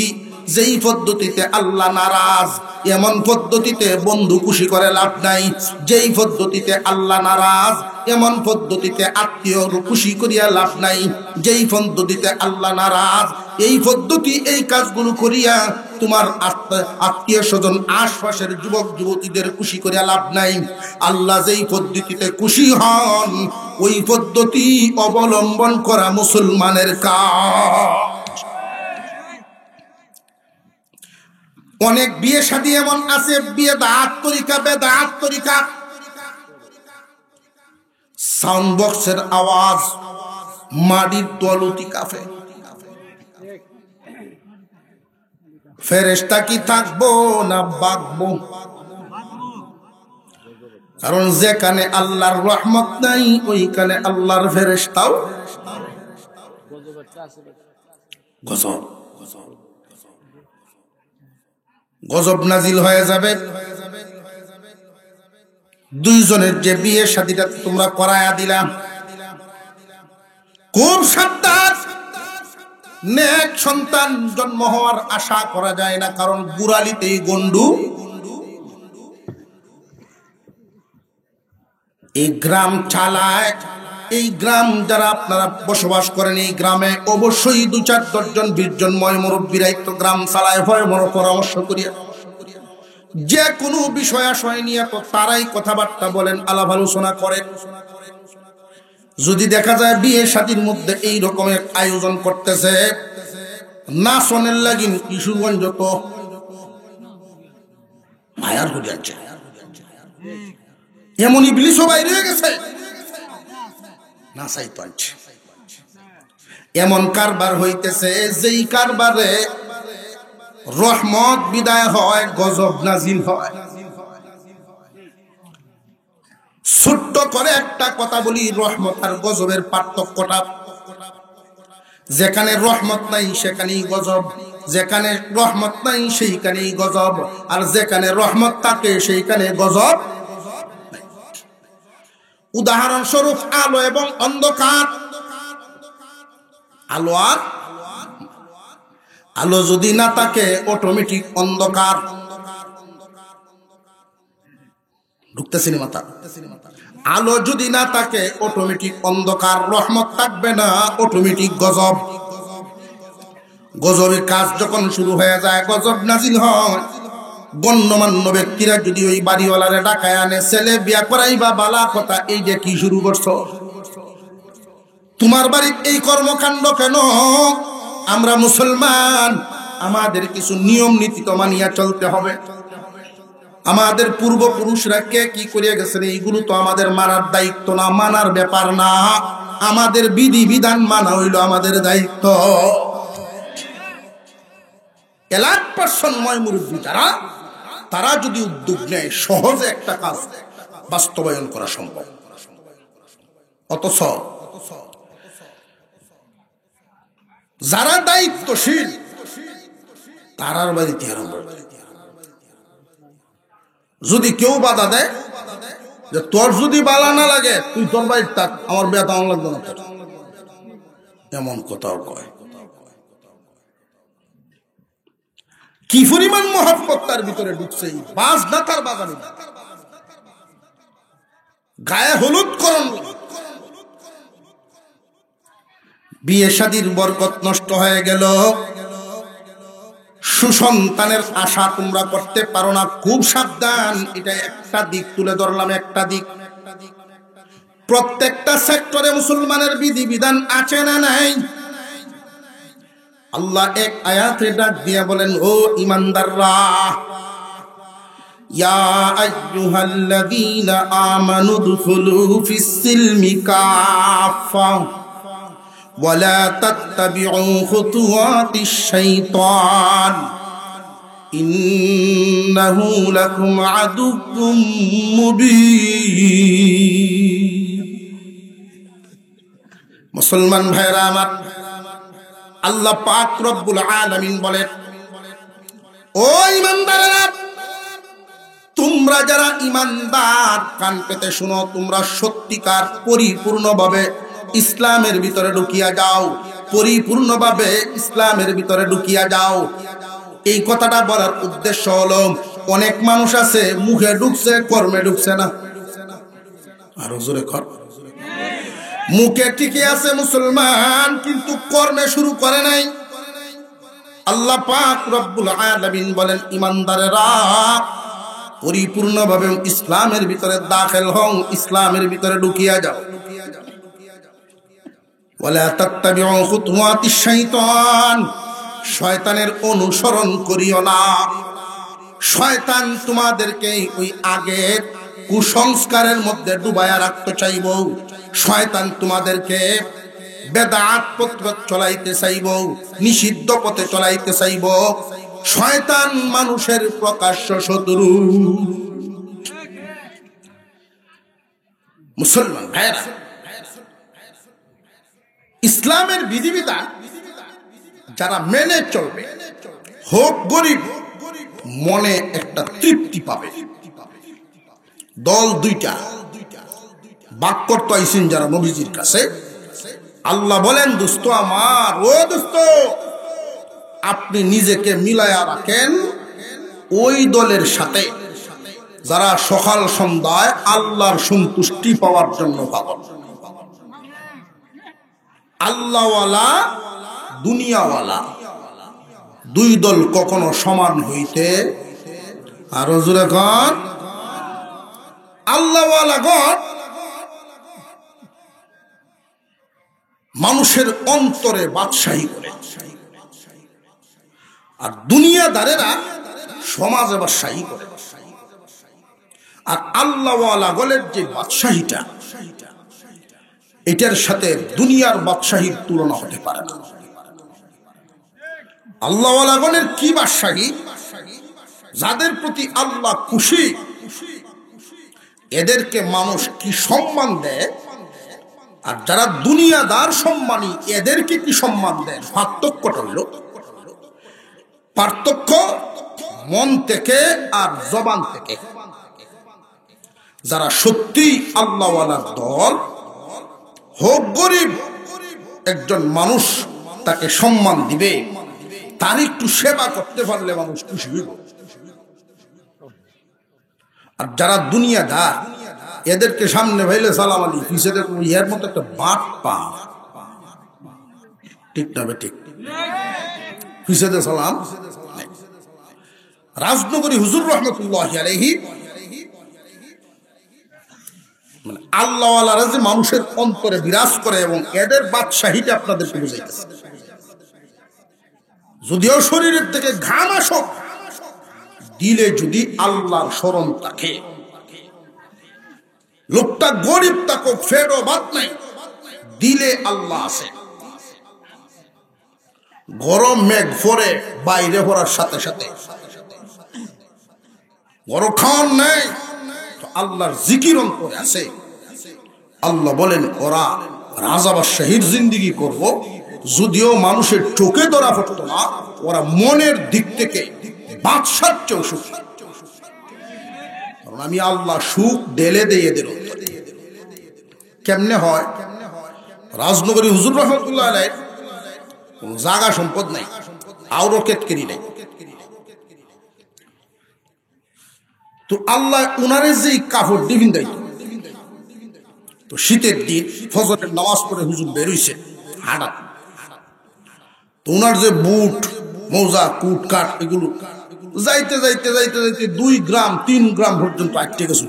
যেই পদ্ধতিতে আল্লাহ নারাজ এমন পদ্ধতিতে বন্ধু খুশি করে লাভ নাই। যেই পদ্ধতিতে আল্লাহ নারাজ এমন পদ্ধতিতে আত্মীয় খুশি করিয়া লাভ নাই। যেই পদ্ধতিতে আল্লাহ নারাজ এই পদ্ধতি, এই কাজগুলো করিয়া তোমার আত্মীয় স্বজন আশপাশের যুবক যুবতীদের খুশি করিয়া লাভ নাই। আল্লাহ যেই পদ্ধতিতে খুশি হন ওই পদ্ধতি অবলম্বন করা মুসলমানের কাজ। অনেক বিয়ে শাদী এমন আছে বেদাত তরিকা, বেদাত তরিকা। সাউন্ড বক্সের আওয়াজ, মাটির তলতি কাফে। ফেরেশতা কি থাকবো না বাগবো? কারণ যেখানে আল্লাহর রহমত নাই ওইখানে আল্লাহর ফেরেশতাও। গজব গজব নাজিল হয়ে যাবে। দুইজনের যে বিয়ে শাদীটা তোমরা করায়া দিলাম, খুব সাবধান। নেক সন্তান জন্ম হওয়ার আশা করা যায় না, কারণ গুড়ালিতেই গন্ডু। এই গ্রাম চালায়, এই গ্রাম যারা আপনারা বসবাস করেন, এই গ্রামে অবশ্যই 2-4 জন 20 জন ময় মুরব্বীরাই তো গ্রাম চালায়। ভয় মনো পরামর্শ করিয়া যে কোনো বিষয় আশয় নিয়ে তো তারাই কথাবার্তা বলেন, আলাপ আলোচনা করেন। যদি দেখা যায় বিয়ে শাদীর মধ্যে এই রকমের আয়োজন করতেছে, নাচনের লাগিন কিশোরগঞ্জ তো মায়ার হয়ে যাচ্ছে, এমন ইবলিসও বাইরে হয়ে গেছে, নাচাই তো আনছে। এমন কারবার হইতেছে যেই কারবারে রহমত বিদায় হয়, গজব নাজিল হয়। ছোট্ট করে একটা কথা বলি, রহমত আর গজবের পার্থক্যটা। যেখানে রহমত নাই সেখানেই গজব, যেখানে রহমত নাই সেইখানেই গজব, আর যেখানে রহমত থাকে সেইখানে গজব। উদাহরণস্বরূপ আলো এবং অন্ধকার। আলো আর আলো যদি না থাকে অটোমেটিক অন্ধকার। ঢুকতেছি না মাথা? আলো যদি না থাকে অটোমেটিক অন্ধকার। রহমত থাকবে না, অটোমেটিক গজব। গজবের কাজ যখন শুরু হয়ে যায়, গজব নাজিল হয়। গণ্যমান্য ব্যক্তিরা যদি ওই বাড়িওয়ালারে ডাকায় আনে, ছেলে বিয়া করাইবা বালা কথা, এই যে কি শুরু করছো, তোমার বাড়ির এই কর্মকাণ্ড কেন? আমরা মুসলমান, আমাদের কিছু নিয়ম নীতি তো মানিয়া চলতে হবে। আমাদের পূর্বপুরুষরা কে কি করিয়া গেছেন, এইগুলো তো আমাদের মানার দায়িত্ব না, মানার ব্যাপার না। আমাদের বিধি বিধান মানা হইল আমাদের দায়িত্ব। এলাক পার্সন ময় মুরব্বী যারা, তারা যদি উদ্যোগ নেয়, সহজে একটা কাজ বাস্তবায়ন করা সম্ভব। অথচ যারা দায়িত্বশীল তারার বাড়িতে আরম্ভ, যদি কেউ বাধা দেয় যে তোর যদি বালা না লাগে তুই তোর বাড়ির থাক, আমার বিয়া তো লাগবে না তোর, এমন কথাও কয়। কি পরিমাণ মহব্বত তার ভিতরে ঢুকছে, বাস না তার বাগানে গায়ে হলুদ করণ। বিয়ে শাদীর বরকত নষ্ট হয়ে গেল। সুসন্তানের আশা তোমরা করতে পারো না, খুব সাবধান। এটা একটা দিক তুলে ধরলাম, একটা দিক। প্রত্যেকটা সেক্টরে মুসলমানের বিধি বিধান আছে না নাই? আল্লাহ এক আয়াতে ডাক দিয়ে বলেন, ও ঈমানদাররা, ইয়া আইয়ুহাল্লাযীনা আমানু দুখুলু ফিস সিলমি কাফা ওয়া লা তাত্তাবিউ খুতুওয়াতিশ শাইতান ইন্নাহু লাকুম আদুউম মুবিন। মুসলমান ভাইরা আমার, আল্লাহ পাক রব্বুল আলামিন বলেন, ও ঈমানদারেরা, তোমরা যারা ঈমানদার, কান পেতে শুনো, তোমরা সত্যিকার পরিপূর্ণভাবে ইসলামের ভিতরে ঢুকিয়া যাও, পরিপূর্ণভাবে ইসলামের ভিতরে ঢুকিয়া যাও। এই কথাটা বলার উদ্দেশ্য হলো, অনেক মানুষ আছে মুখে ঢুকছে, কর্মে ঢুকছে না। আরো জোরে কর। মুখে ঠিকই আছে মুসলমান, কিন্তু কর্মে শুরু করে নাই। আল্লাহ পাক রব্বুল আলামিন বলেন, ঈমানদারেরা, পরিপূর্ণভাবে ইসলামের ভিতরে দাখিল হও, ইসলামের ভিতরে ঢুকিয়া যাও। ওয়ালা তাত্তাবিউ খুতুওয়াতিশ শাইতান, শয়তানের অনুসরণ করিও না। শয়তান তোমাদেরকে ওই আগের কুসংস্কারের মধ্যে ডুবায়া রাখতে চাইব। শয়তান তোমাদেরকে বেদাত পথে চলাইতে চাইব, নিষিদ্ধ পথে চলাইতে চাইব। শয়তান মানুষের প্রকাশ্য শত্রু। মুসলমান ভাইরা, ইসলামের বিধিবিধান যারা মেনে চলবে, হোক গরিব, মনে একটা তৃপ্তি পাবে। দল দুইটা, বাক করতে আইসেন যারা নবীজির কাছে। আল্লাহ বলেন, দোস্ত আমার, ও দোস্ত, আপনি নিজেকে মিলায়া রাখেন ওই দলের সাথে যারা সকাল সন্ধ্যায় আল্লাহর সন্তুষ্টি পাওয়ার জন্য পাগল। আল্লাহওয়ালা দুনিয়াওয়ালা দুই দল কখনো সমান হইতে, আর হুজুরে গণ আল্লাহওয়ালা গণ মানুষের অন্তরে বাদশাহী করে, আর দুনিয়াদারেরা সমাজে বাদশাহী করে। আর আল্লাহওয়ালা গলের যে বাদশাহীটা, এটার সাথে দুনিয়ার বাদশাহীর তুলনা হতে পারে না। আল্লাহওয়ালা গলের কি বাদশাহী? যাদের প্রতি আল্লাহ খুশি, এদেরকে মানুষ কি সম্মান দেয়, আর যারা দুনিয়াদার সম্মানী, এদেরকে কি সম্মান দেয়? পার্থক্যটা হইল, পার্থক্য মন থেকে আর জবান থেকে। যারা সত্যি আল্লাহওয়ালার দল, হোক গরিব, একজন মানুষ তাকে সম্মান দিবে, তার একটু সেবা করতে পারলে মানুষ খুশি হইব। আর যারা দুনিয়াদার, এদেরকে সামনে ভাইলে সালাম আলী, পিছিয়ে দেখো এর মতো একটা বাট পা, ঠিক না ঠিক, পিছিয়ে সালাম। রাজনগরী হুজুর রহমতুল্লাহি আলাইহি মানে আল্লাহওয়ালারা যে মানুষের অন্তরে বিরাজ করে এবং এদের বাদশাহীটা আপনাদেরকে বুঝাইতেছে। যদিও শরীরের থেকে ঘাম আসুক, দিলে যদি আল্লাহর স্মরণ থাকে, লোকটা গরিব থাকুক, ফেরো বাদ নাই, দিলে আল্লাহ আছে। গরম মেঘ ফরে বাইরে পড়ার সাথে সাথে বড় খান নেই, আল্লাহর জিকির অন্তরে আছে। আল্লাহ বলেন, ওরা রাজা বা শাহীর জিন্দিগি করব, যদিও মানুষের চোখে ধরা পড়তো না, ওরা মনের দিক থেকে বাদশার চেয়েও সুখ। কারণ আমি আল্লাহ সুখ ঢেলে দিয়ে এদের অন্তরে। কেমনে হয়? রাজনগরী হুজুর রহমতুল্লাহ আলাইহির কোন জায়গা সম্পদ নাই, আওরো কেতকেরি নাই। তো আল্লাহ উনারে যে কাপড় দিবিন দায়িত্ব, তো শীতের দিন ফজরের নামাজ পড়ে হুজুর বেরোইছে হাঁটা, তো উনার যে বুট মোজা কুট কাট এগুলো যাইতে যাইতে যাইতে যাইতে 2 গ্রাম 3 গ্রাম পর্যন্ত আটকে গেছে।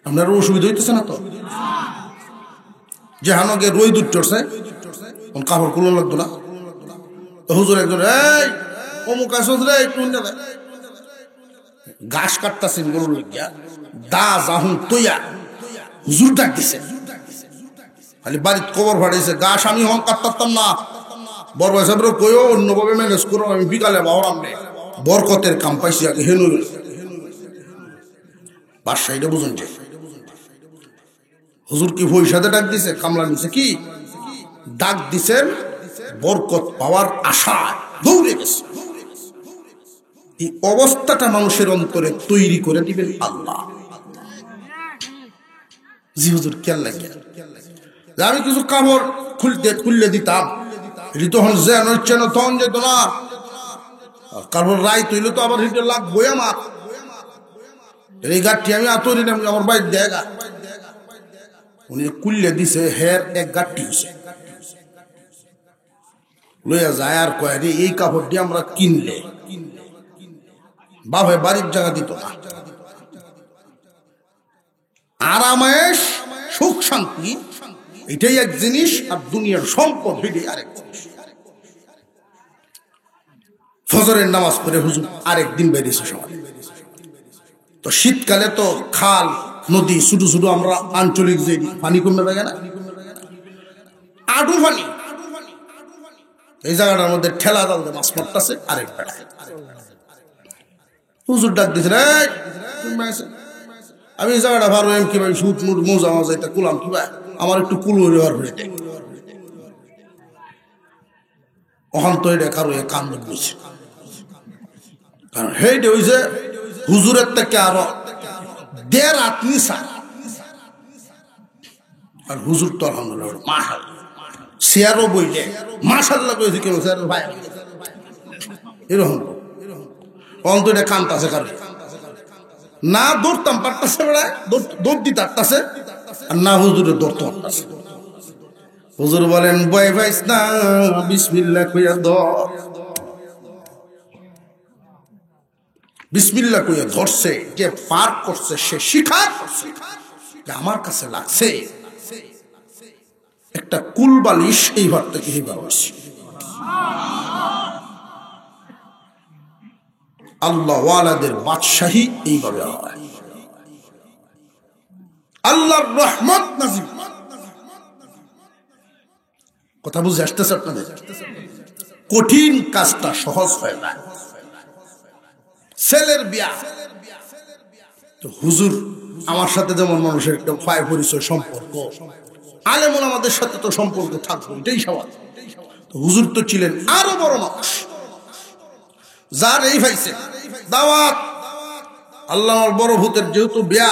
আপনার অসুবিধা হইতেছে না তো? যে হানকে রই দুধ চড়ছে, কাপড় খুলে লাগতো না, তো হুজুর একজন, এই অমুক আসল রে, একটু ঘাস কাটতেছেন গরুর লাগিয়া, দা জাহুন তৈয়া হুজুর ডাক দিছে। খালি বাড়িতে কবর ফাটাইছে, ঘাস আমি হন কাটতাম না, বড় ভাই সাহেব কইও অন্যভাবে ম্যানেজ করো, আমি বিকালে বাহরাম নে, বরকতের কাম পাইছি আগে হেনু বাদশাহীটা বুঝুন। যে হুজুর কি পয়সাতে ডাক দিছে, কামলা নিছে কি ডাক দিছেন, বরকত পাওয়ার আশা দৌড়ে গেছে। এই অবস্থাটা মানুষের অন্তরে তৈরি করে দিবেন আল্লাহ। জি হুজুর কেন লাগে আমি কিছু কাপড় খুললে দিতাম, এটি তখন যে নচ্ছে না, তখন যেত না, কাপড় রায় তৈলে তো আবার হিটে লাগবই আমার। এই গাঠটি আমি আতরি না, আমার বাইর জায়গা উনি কুললে দিছে, হের এক গাঠটি হয়েছে লইয়া যায়। আর কয় রে, এই কাপড়টি আমরা কিনলে বাপে বাড়ির জায়গা দিত না। আরামায়েশ সুখ শান্তি এটাই এক জিনিস, আর দুনিয়ার সম্পদ এটাই আরেক জিনিস। ফজরের নামাজ পড়ে হুজুর আরেকদিন বেরিয়েছে সবাই। তো শীতকালে তো খাল নদী ছোট ছোট, আমরা আঞ্চলিক যে পানি কমে থাকে না, আডু পানি, এই জায়গাটার মধ্যে ঠেলা জাল দিয়ে মাছ মারতেছে আরেক বেড়ায়। হুজুর ডাক দিছে, আমি এই জায়গাটা ভালো কিভাবে সুট মুট মোজা মজা এটা কুলাম কিবা, আমার একটু কুল ব্যবহার করে দেয়। অহন্ত এটা কারো এ কান্দন নিছে, কারণ হেইটা হইছে হুজুরের থেকে আরো 1.5 হাত নিচা। আর হুজুর তো আলহামদুলিল্লাহ মাশাআল্লাহ শেয়ারও বইলে মাশাআল্লাহ কইছে কেন স্যার ভাই এরকম অন্ত এটা কান্তাছে কারণ না দৌড়তাম পারতাছে বেড়ায় দৌড় দিতে পারতাছে আর না হুজুরের দৌড়তে পারতাছে। হুজুর বলেন বয় ভাইস না বিসমিল্লাহ কইয়া ধর, বিসমিল্লাহ কইয়া ধরছে, যে পার করছে সে স্বীকার করছে যে আমার কাছে লাগছে একটা কুলবালিশ এই ঘর থেকে হিবা হয়েছে। আল্লাহ ওয়ালাদের বাদশাহী এইভাবে হয়, আল্লাহর রহমত নাজিল। কথা বুঝে আসতেছে আপনাদের? কঠিন কাজটা সহজ হয় না। ছেলের বিয়া তো হুজুর আমার সাথে যেমন মানুষের একটা পায় পরিচয় সম্পর্ক, আলেমুল আমাদের সাথে তো সম্পর্ক থাকবে, এটাই স্বাভাবিক। হুজুর তো ছিলেন আরো বড় মানুষ, যার এই ভাইছে দাওয়াত আল্লাহ বড় ভূতের যেহেতু বিয়া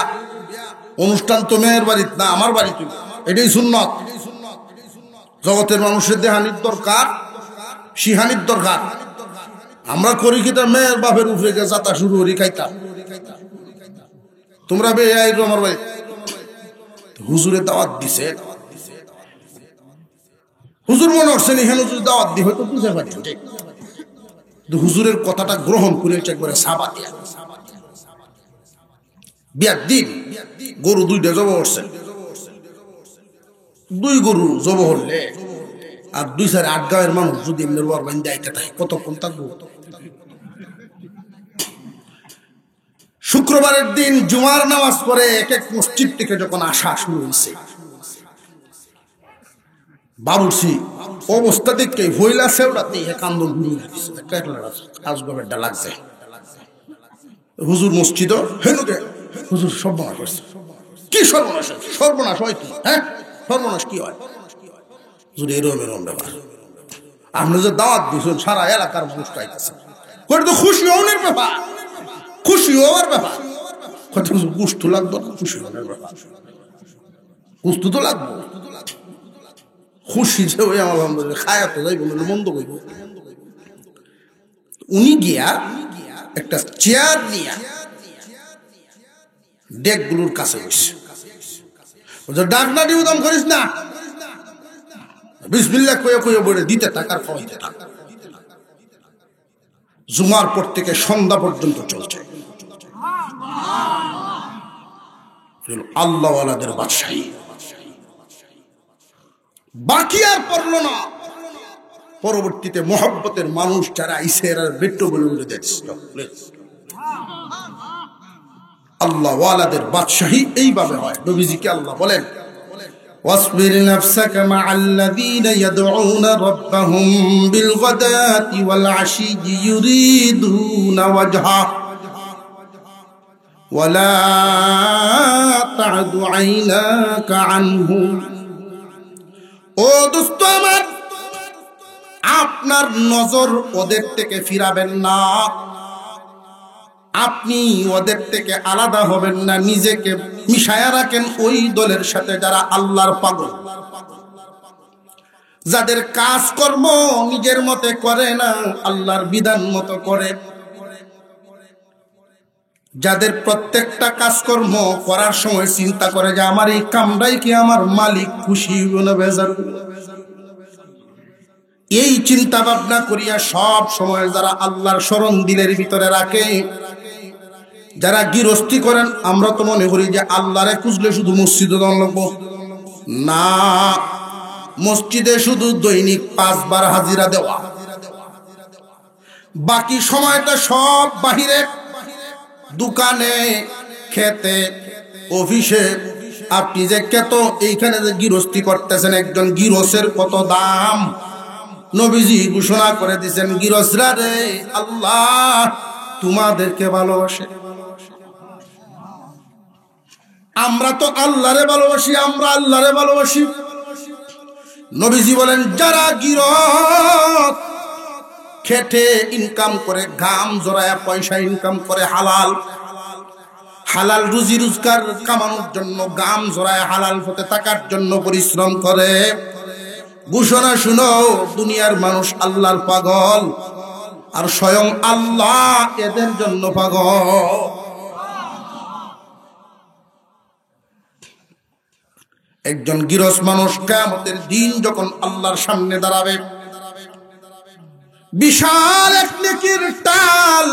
অনুষ্ঠান তো মেয়ের বাড়িতে না আমার বাড়িতে, এটাই সুন্নত। জগতের মানুষের দেহানির দরকার, সিহানির দরকার। আমরা করি কি তার মেয়ের বাপের উপরে যাতা শুরু করি খাইতাম, তোমরা বে আমার বাড়ি। হুজুরে দাওয়াত দিছে, হুজুর মনে হচ্ছেন এখানে হুজুর দাওয়াত দিয়ে হয়তো বুঝে পারি, হুজুরের কথাটা গ্রহণ করে একবারে সাবা দিয়া বিয়ার দিন গরু 2টা জব হচ্ছে, 2 গরু জব হলে আর 2-8 গাঁয়ের মানুষ যদি আইতে থাকে কতক্ষণ থাকবো? শুক্রবারের দিন জুমার নামাজ পড়ে এক এক মসজিদ থেকে যখন আসা শুরু হয়েছে, বাবুর্চি অবস্থা দেখে হইলা সেওড়াতে কান্দন লাগছে। হুজুর মসজিদ হেনুকে হুজুর সর্বনাশ করছে। কি সর্বনাশ? সর্বনাশ হয় কি? হ্যাঁ সর্বনাশ কি হয়? হুজুর এরম এরম ব্যাপার, আপনি যে দাওয়াত দিয়েছেন সারা এলাকার মানুষ পাইতেছে, তো খুশি হওয়ার ব্যাপার, খুশি হওয়ার ব্যাপার। গুস্তু লাগতো না, খুশি হওয়ার ব্যাপার, গুস্তু তো লাগবো। খুশি যে ওই আলহামদুলিল্লাহ খায়া তো যাইব, মন্দ করব। উনি গিয়া একটা চেয়ার নিয়া ডেকগুলোর কাছে বসে ডাক না দিয়ে উদম করিস না, বিসমিল্লাহ কয়ে কয়ে বলে দিতে টাকার খাওয়াইতে থাক। জুমার পর থেকে সন্ধ্যা পর্যন্ত চলছে। আল্লাহ ওয়ালাদের বাদশাহী। বাকি আর পড়লো না। পরবর্তীতে মোহাব্বতের মানুষ যারা আইসে এরা বেট্টো বলে বলে দিচ্ছিল। আল্লাহ ওয়ালাদের বাদশাহী এইভাবে হয়। নবীজিকে আল্লাহ বলেন واصبر نفسك مع الذين يدعون ربهم بالغداة والعشي يريدون وجهه ولا تعد عيناك عنهم। ও দোস্ত আমার, আপনার নজর ওদের থেকে ফিরাবেন না, আপনি ওদের থেকে আলাদা হবেন না, নিজেকে মিশায়া রাখেন ওই দলের সাথে যারা আল্লাহর পাগল, যাদের কাজকর্ম নিজের মতে করে না, আল্লাহর বিধান মতো করে, যাদের প্রত্যেকটা কাজকর্ম করার সময় চিন্তা করে যে আমার এই কামটাই কি আমার মালিক খুশি হইব না বেজার। এই চিন্তা ভাবনা করিয়া সব সময় যারা আল্লাহর স্মরণ দিলের ভিতরে রাখে, যারা গৃহস্থী করেন, আমরা তো মনে করি যে আল্লাহরে খুঁজলে শুধু মসজিদে যাওয়া লাগবো না, মসজিদে শুধু দৈনিক 5 বার হাজিরা দেওয়া, বাকি সময়টা সব বাহিরে, দোকানে, খেতে, অফিসে। আপনি যে কত এইখানে যে গৃহস্থী করতেছেন, একজন গৃহস্থের কত দাম। নবীজি ঘোষণা করে দিয়েছেন, গৃহস্থরা রে আল্লাহ তোমাদেরকে ভালোবাসে। আমরা তো আল্লাহরে ভালোবাসি, আমরা আল্লাহরে ভালোবাসি। নবীজি বলেন যারা গৃহস্থ খেটে ইনকাম করে, ঘাম জড়ায় পয়সা ইনকাম করে, হালাল হালাল রুজি রোজগার কামানোর জন্য ঘাম জড়ায় হালাল পথে থাকার জন্য পরিশ্রম করে। ঘোষণা শুনো, দুনিয়ার মানুষ আল্লাহর পাগল, আর স্বয়ং আল্লাহ এদের জন্য পাগল। একজন গিরস মানুষ কিয়ামতের দিন যখন আল্লাহর সামনে দাঁড়াবে, বিশাল এক নেকির টাল,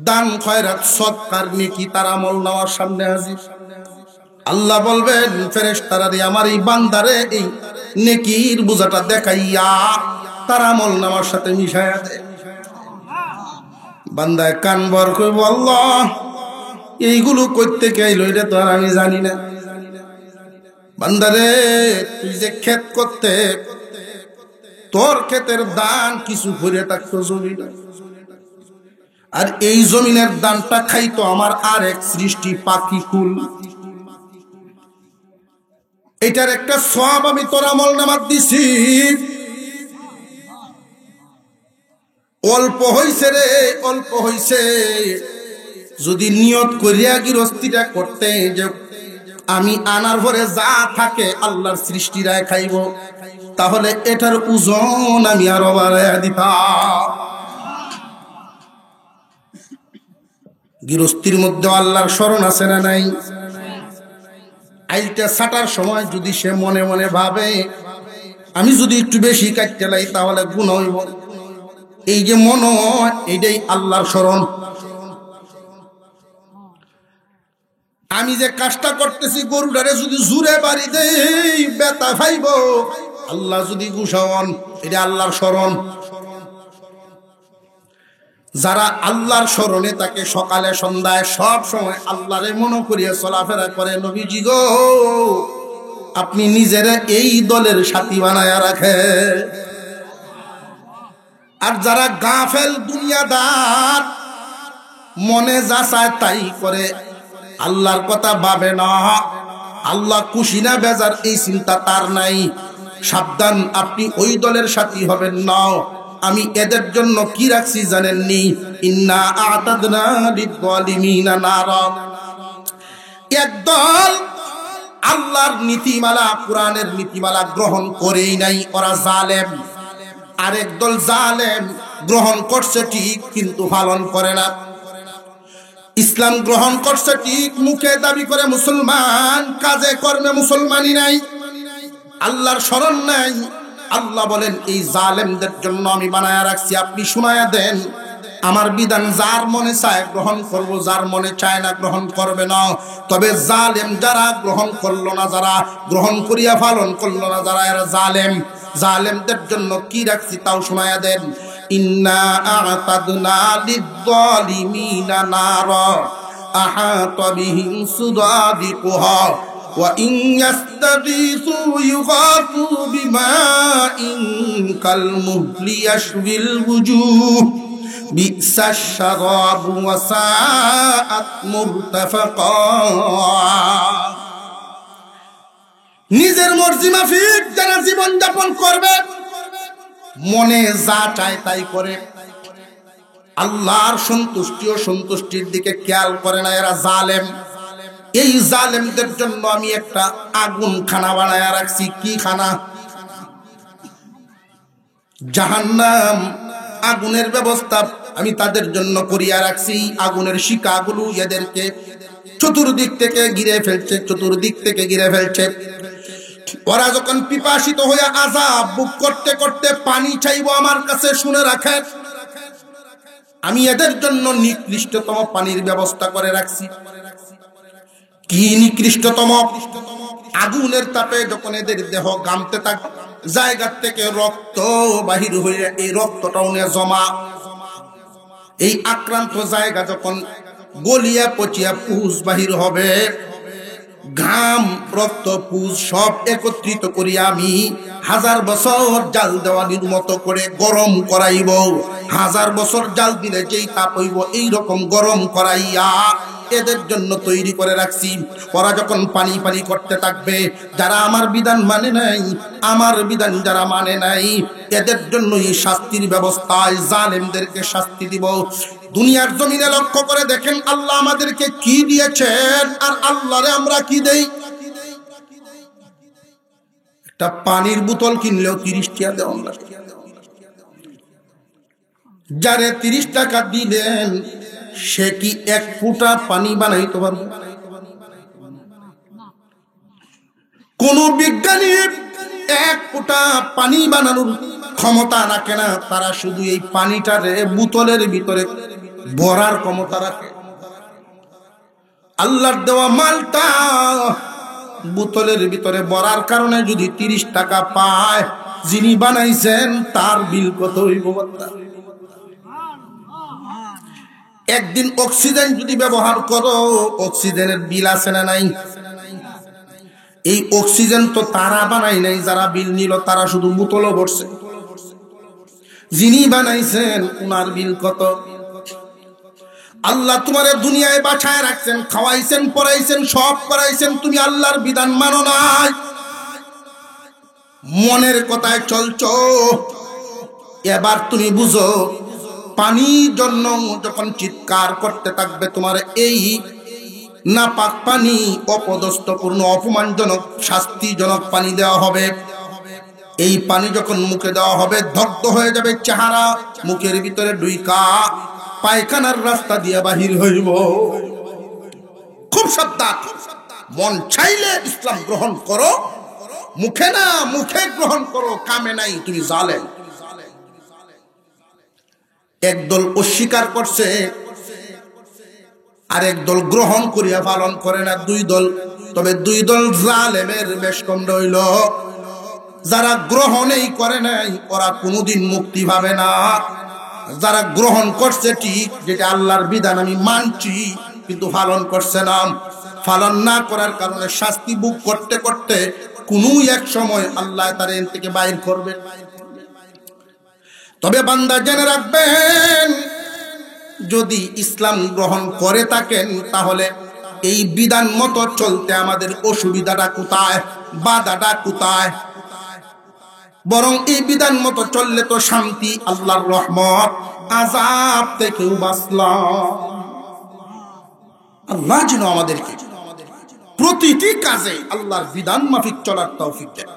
দান খয়রাত সদকার নেকি তার আমল নামার সামনে হাজির। আল্লাহ বলবেন, ফেরেশতারা দিয়ে আমার এই বান্দারে এই নেকির বোঝাটা দেখাইয়া তার আমল নামার সাথে মিশাইয়া দে। বান্দায় কান বর কইব, আল্লাহ এইগুলো করতে গেল এটা তো আর আমি জানি না। বান্দারে, তুই যে ক্ষেত করতে, তোর ক্ষেতের দান কিছু ভরে থাকতো জমি, আর এই জমিনের দানটা খাইতো আমার আর এক সৃষ্টি পাখি কুল। এটার একটা সওয়াব আমি তোর আমল নামাত দিছি। অল্প হইছে রে, অল্প হইছে। যদি নিয়ত করিয়া গৃহস্থিটা করতে যে আমি আনার পরে যা থাকে আল্লাহর সৃষ্টিরায় খাইব, তাহলে এটার ওজন আমি আরো বাড়াইয়া দিতাম। গৃহস্থির মধ্যে আল্লাহর স্মরণ আছে না নাই? আইলটা ছাটার সময় যদি সে মনে মনে ভাবে আমি যদি একটু বেশি কাটতে লাই তাহলে গুণ হইব, এই যে মন, এইটাই আল্লাহর স্মরণ। আমি যে কাজটা করতেছি গরুটারে যদি জুড়ে বাড়ি দেই বেতা খাইব, আল্লাহ যদি গুসাওন, এটা আল্লাহর স্মরণ। যারা আল্লাহর স্মরণে তাকে সকালে সন্ধ্যায় সব সময় আল্লাহরে মনে করিয়া চলাফেরা করে, নবীজি গো আপনি নিজেরা এই দলের সাথী বানায়া রাখে। আর যারা গাফেল দুনিয়াদার, মনে যা চায় তাই করে, আল্লাহর কথা ভাবে না, আল্লাহ খুশি না বেজার এই চিন্তা তার নাই, সাবধান আপনি ওই দলের সাথী হবেন না। আমি এদের জন্য কি রাখছি জানেননি? ইন্না আ'তাদনা লিয-যালিমিনা নারা। একদল আল্লাহর নীতিমালা, কোরআনের নীতিমালা গ্রহণ করেই নাই, ওরা জালেম। আরেক দল জালেম, গ্রহণ করছে ঠিক কিন্তু পালন করে না। ইসলাম গ্রহণ করছে ঠিক, মুখে দাবি করে মুসলমান, কাজে কর্মে মুসলমানই নাই, আল্লাহর স্মরণ নাই। আল্লাহ বলেন এই জালেমদের জন্য আমি বানায়া রাখছি, আপনি শুনায়া দেন আমার বিধান যার মনে চায় গ্রহণ করব, যার মনে চায় না গ্রহণ করবে না। তবে জালেম যারা গ্রহণ করলো না, যারা গ্রহণ করিয়া পালন করলো না, যারা এরা জালেম, জালেমদের জন্য কি রাখছি তাও শুনায়া দেন। ইন্না আ'তাদনা লিয-যালিমিনা নারা আহাতা বিহিম সুরাদিকুহা ওয়া ইন ইস্তাগীথু ইউগাথু বিমাইন কাল মুহলি ইয়াশবিল ওয়ুজুহ বি'সাশ শারাবু ওয়া সাআত মুরতাফাকা। নিজের মর্জি মাফিক যারা জীবন যাপন করবে, মনে যা চায় তাই করে, আল্লাহর সন্তুষ্টি ও সন্তুষ্টির দিকে খেয়াল করে না, এরা জালেম। এই জালেমদের জন্য আমি একটা আগুন খানা বানায়া রাখছি। কি খানা? জাহান্নাম। আগুনের ব্যবস্থা আমি তাদের জন্য করিয়া রাখছি। আগুনের শিকাগুলো এদেরকে চতুর্দিক থেকে ঘিরে ফেলছে, চতুর্দিক থেকে ঘিরে ফেলছে। ওরা যখন পিপাসিত হয়ে আযাব বুক করতে করতে পানি চাইবো আমার কাছে, শুনে রাখেন আমি এদের জন্য নিকৃষ্টতম পানির ব্যবস্থা করে রাখছি। কি নিকৃষ্টতম? আগুনের তাপে যখন এদের দেহ গামতে থাকে, জায়গা থেকে রক্ত বাহির হয়ে এই রক্তটাও নিয়ে জমা, এই আক্রান্ত জায়গা যখন গলিয়া পচিয়া পুষ বাহির হবে, ঘাম রক্ত পুষ সব একত্রিত করিয়া আমি 1000 বছর জাল দেওয়ানির মতো করে গরম করাইব। 1000 বছর জাল দিলে যেই তাপ হইব, এইরকম গরম করাইয়া এদের জন্য তৈরি করে রাখছি। ওরা যখন পানি পানি করতে থাকবে, যারা আমার বিধান মানে নাই, আমার বিধান যারা মানে নাই, এদের জন্য এই শাস্তির ব্যবস্থায় জালেমদেরকে শাস্তি দিব। দুনিয়ার জমিনে লক্ষ্য করে দেখেন আল্লাহ আমাদেরকে কি দিয়েছেন আর আল্লাহরে আমরা কি দেই। একটা পানির বোতল কিনলেও 30 টাকা দেওয়া লাগে। যারে 30 টাকা দিলেন সে কি 1 ফুটা পানি বানাইতে পারবে? কোন বিজ্ঞানী 1 ফুটা পানি বানানোর ক্ষমতা রাখে না। তারা শুধু এই পানিটারে বোতলের ভিতরে ভরার ক্ষমতা রাখে। আল্লাহর দেওয়া মালটা বোতলের ভিতরে ভরার কারণে যদি 30 টাকা পায়, যিনি বানাইছেন তার বিল কত হইব? একদিন অক্সিজেন যদি ব্যবহার করো, অক্সিজেনের বিল আছে না নাই? এই অক্সিজেন তো তারা বানাই নাই, যারা বিল নিল তারা শুধু বোতলও ভরছে। যিনি বানাইছেন উনার বিল কত? আল্লাহ তোমারে দুনিয়ায় বাঁচায় রাখছেন, খাওয়াইছেন, পড়াইছেন, সব করাইছেন, তুমি আল্লাহর বিধান মানো নাই, মনের কথায় চলছো। এবার তুমি বুঝো, পানির জন্য যখন চিৎকার করতে থাকবে, তোমার এই নাপাক পানি, অপদস্থপূর্ণ, অপমানজনক, শাস্তিজনক পানি দেওয়া হবে। এই পানি যখন মুখে দেওয়া হবে, দগ্ধ হয়ে যাবে চেহারা, মুখের ভিতরে ঢুইকা পায়খানার রাস্তা দিয়ে বাহির হইব। খুব সাবধান। মন চাইলে ইসলাম গ্রহণ করো, মুখে না, মুখে গ্রহণ করো, কামে নাই তুমি জালেম। একদল অস্বীকার করছে, আরেক দল গ্রহণ করিয়া পালন করে না। 2 দল। তবে 2 দল জালেমের বেশ কম রইল। যারা গ্রহণই করে নাই ওরা কোনোদিন মুক্তি পাবে না। যারা গ্রহণ করছে ঠিক, যেটা আল্লাহর বিধান আমি মানছি, কিন্তু পালন করছে না, পালন না করার কারণে শাস্তি ভোগ করতে করতে কোনো এক সময় আল্লাহ তার এর থেকে বাইর করবে। তবে বান্দা জেনে রাখবেন, যদি ইসলাম গ্রহণ করে থাকেন তাহলে এই বিধান মতো চলতে আমাদের অসুবিধাটা কোথায়, বাধাটা কোথায়? বরং এই বিধান মতো চললে তো শান্তি, আল্লাহর রহমত, আযাব থেকেও বাঁচলাম। আল্লাহ যেন আমাদেরকে প্রতিটি কাজে আল্লাহর বিধান মাফিক চলার তৌফিক দেন।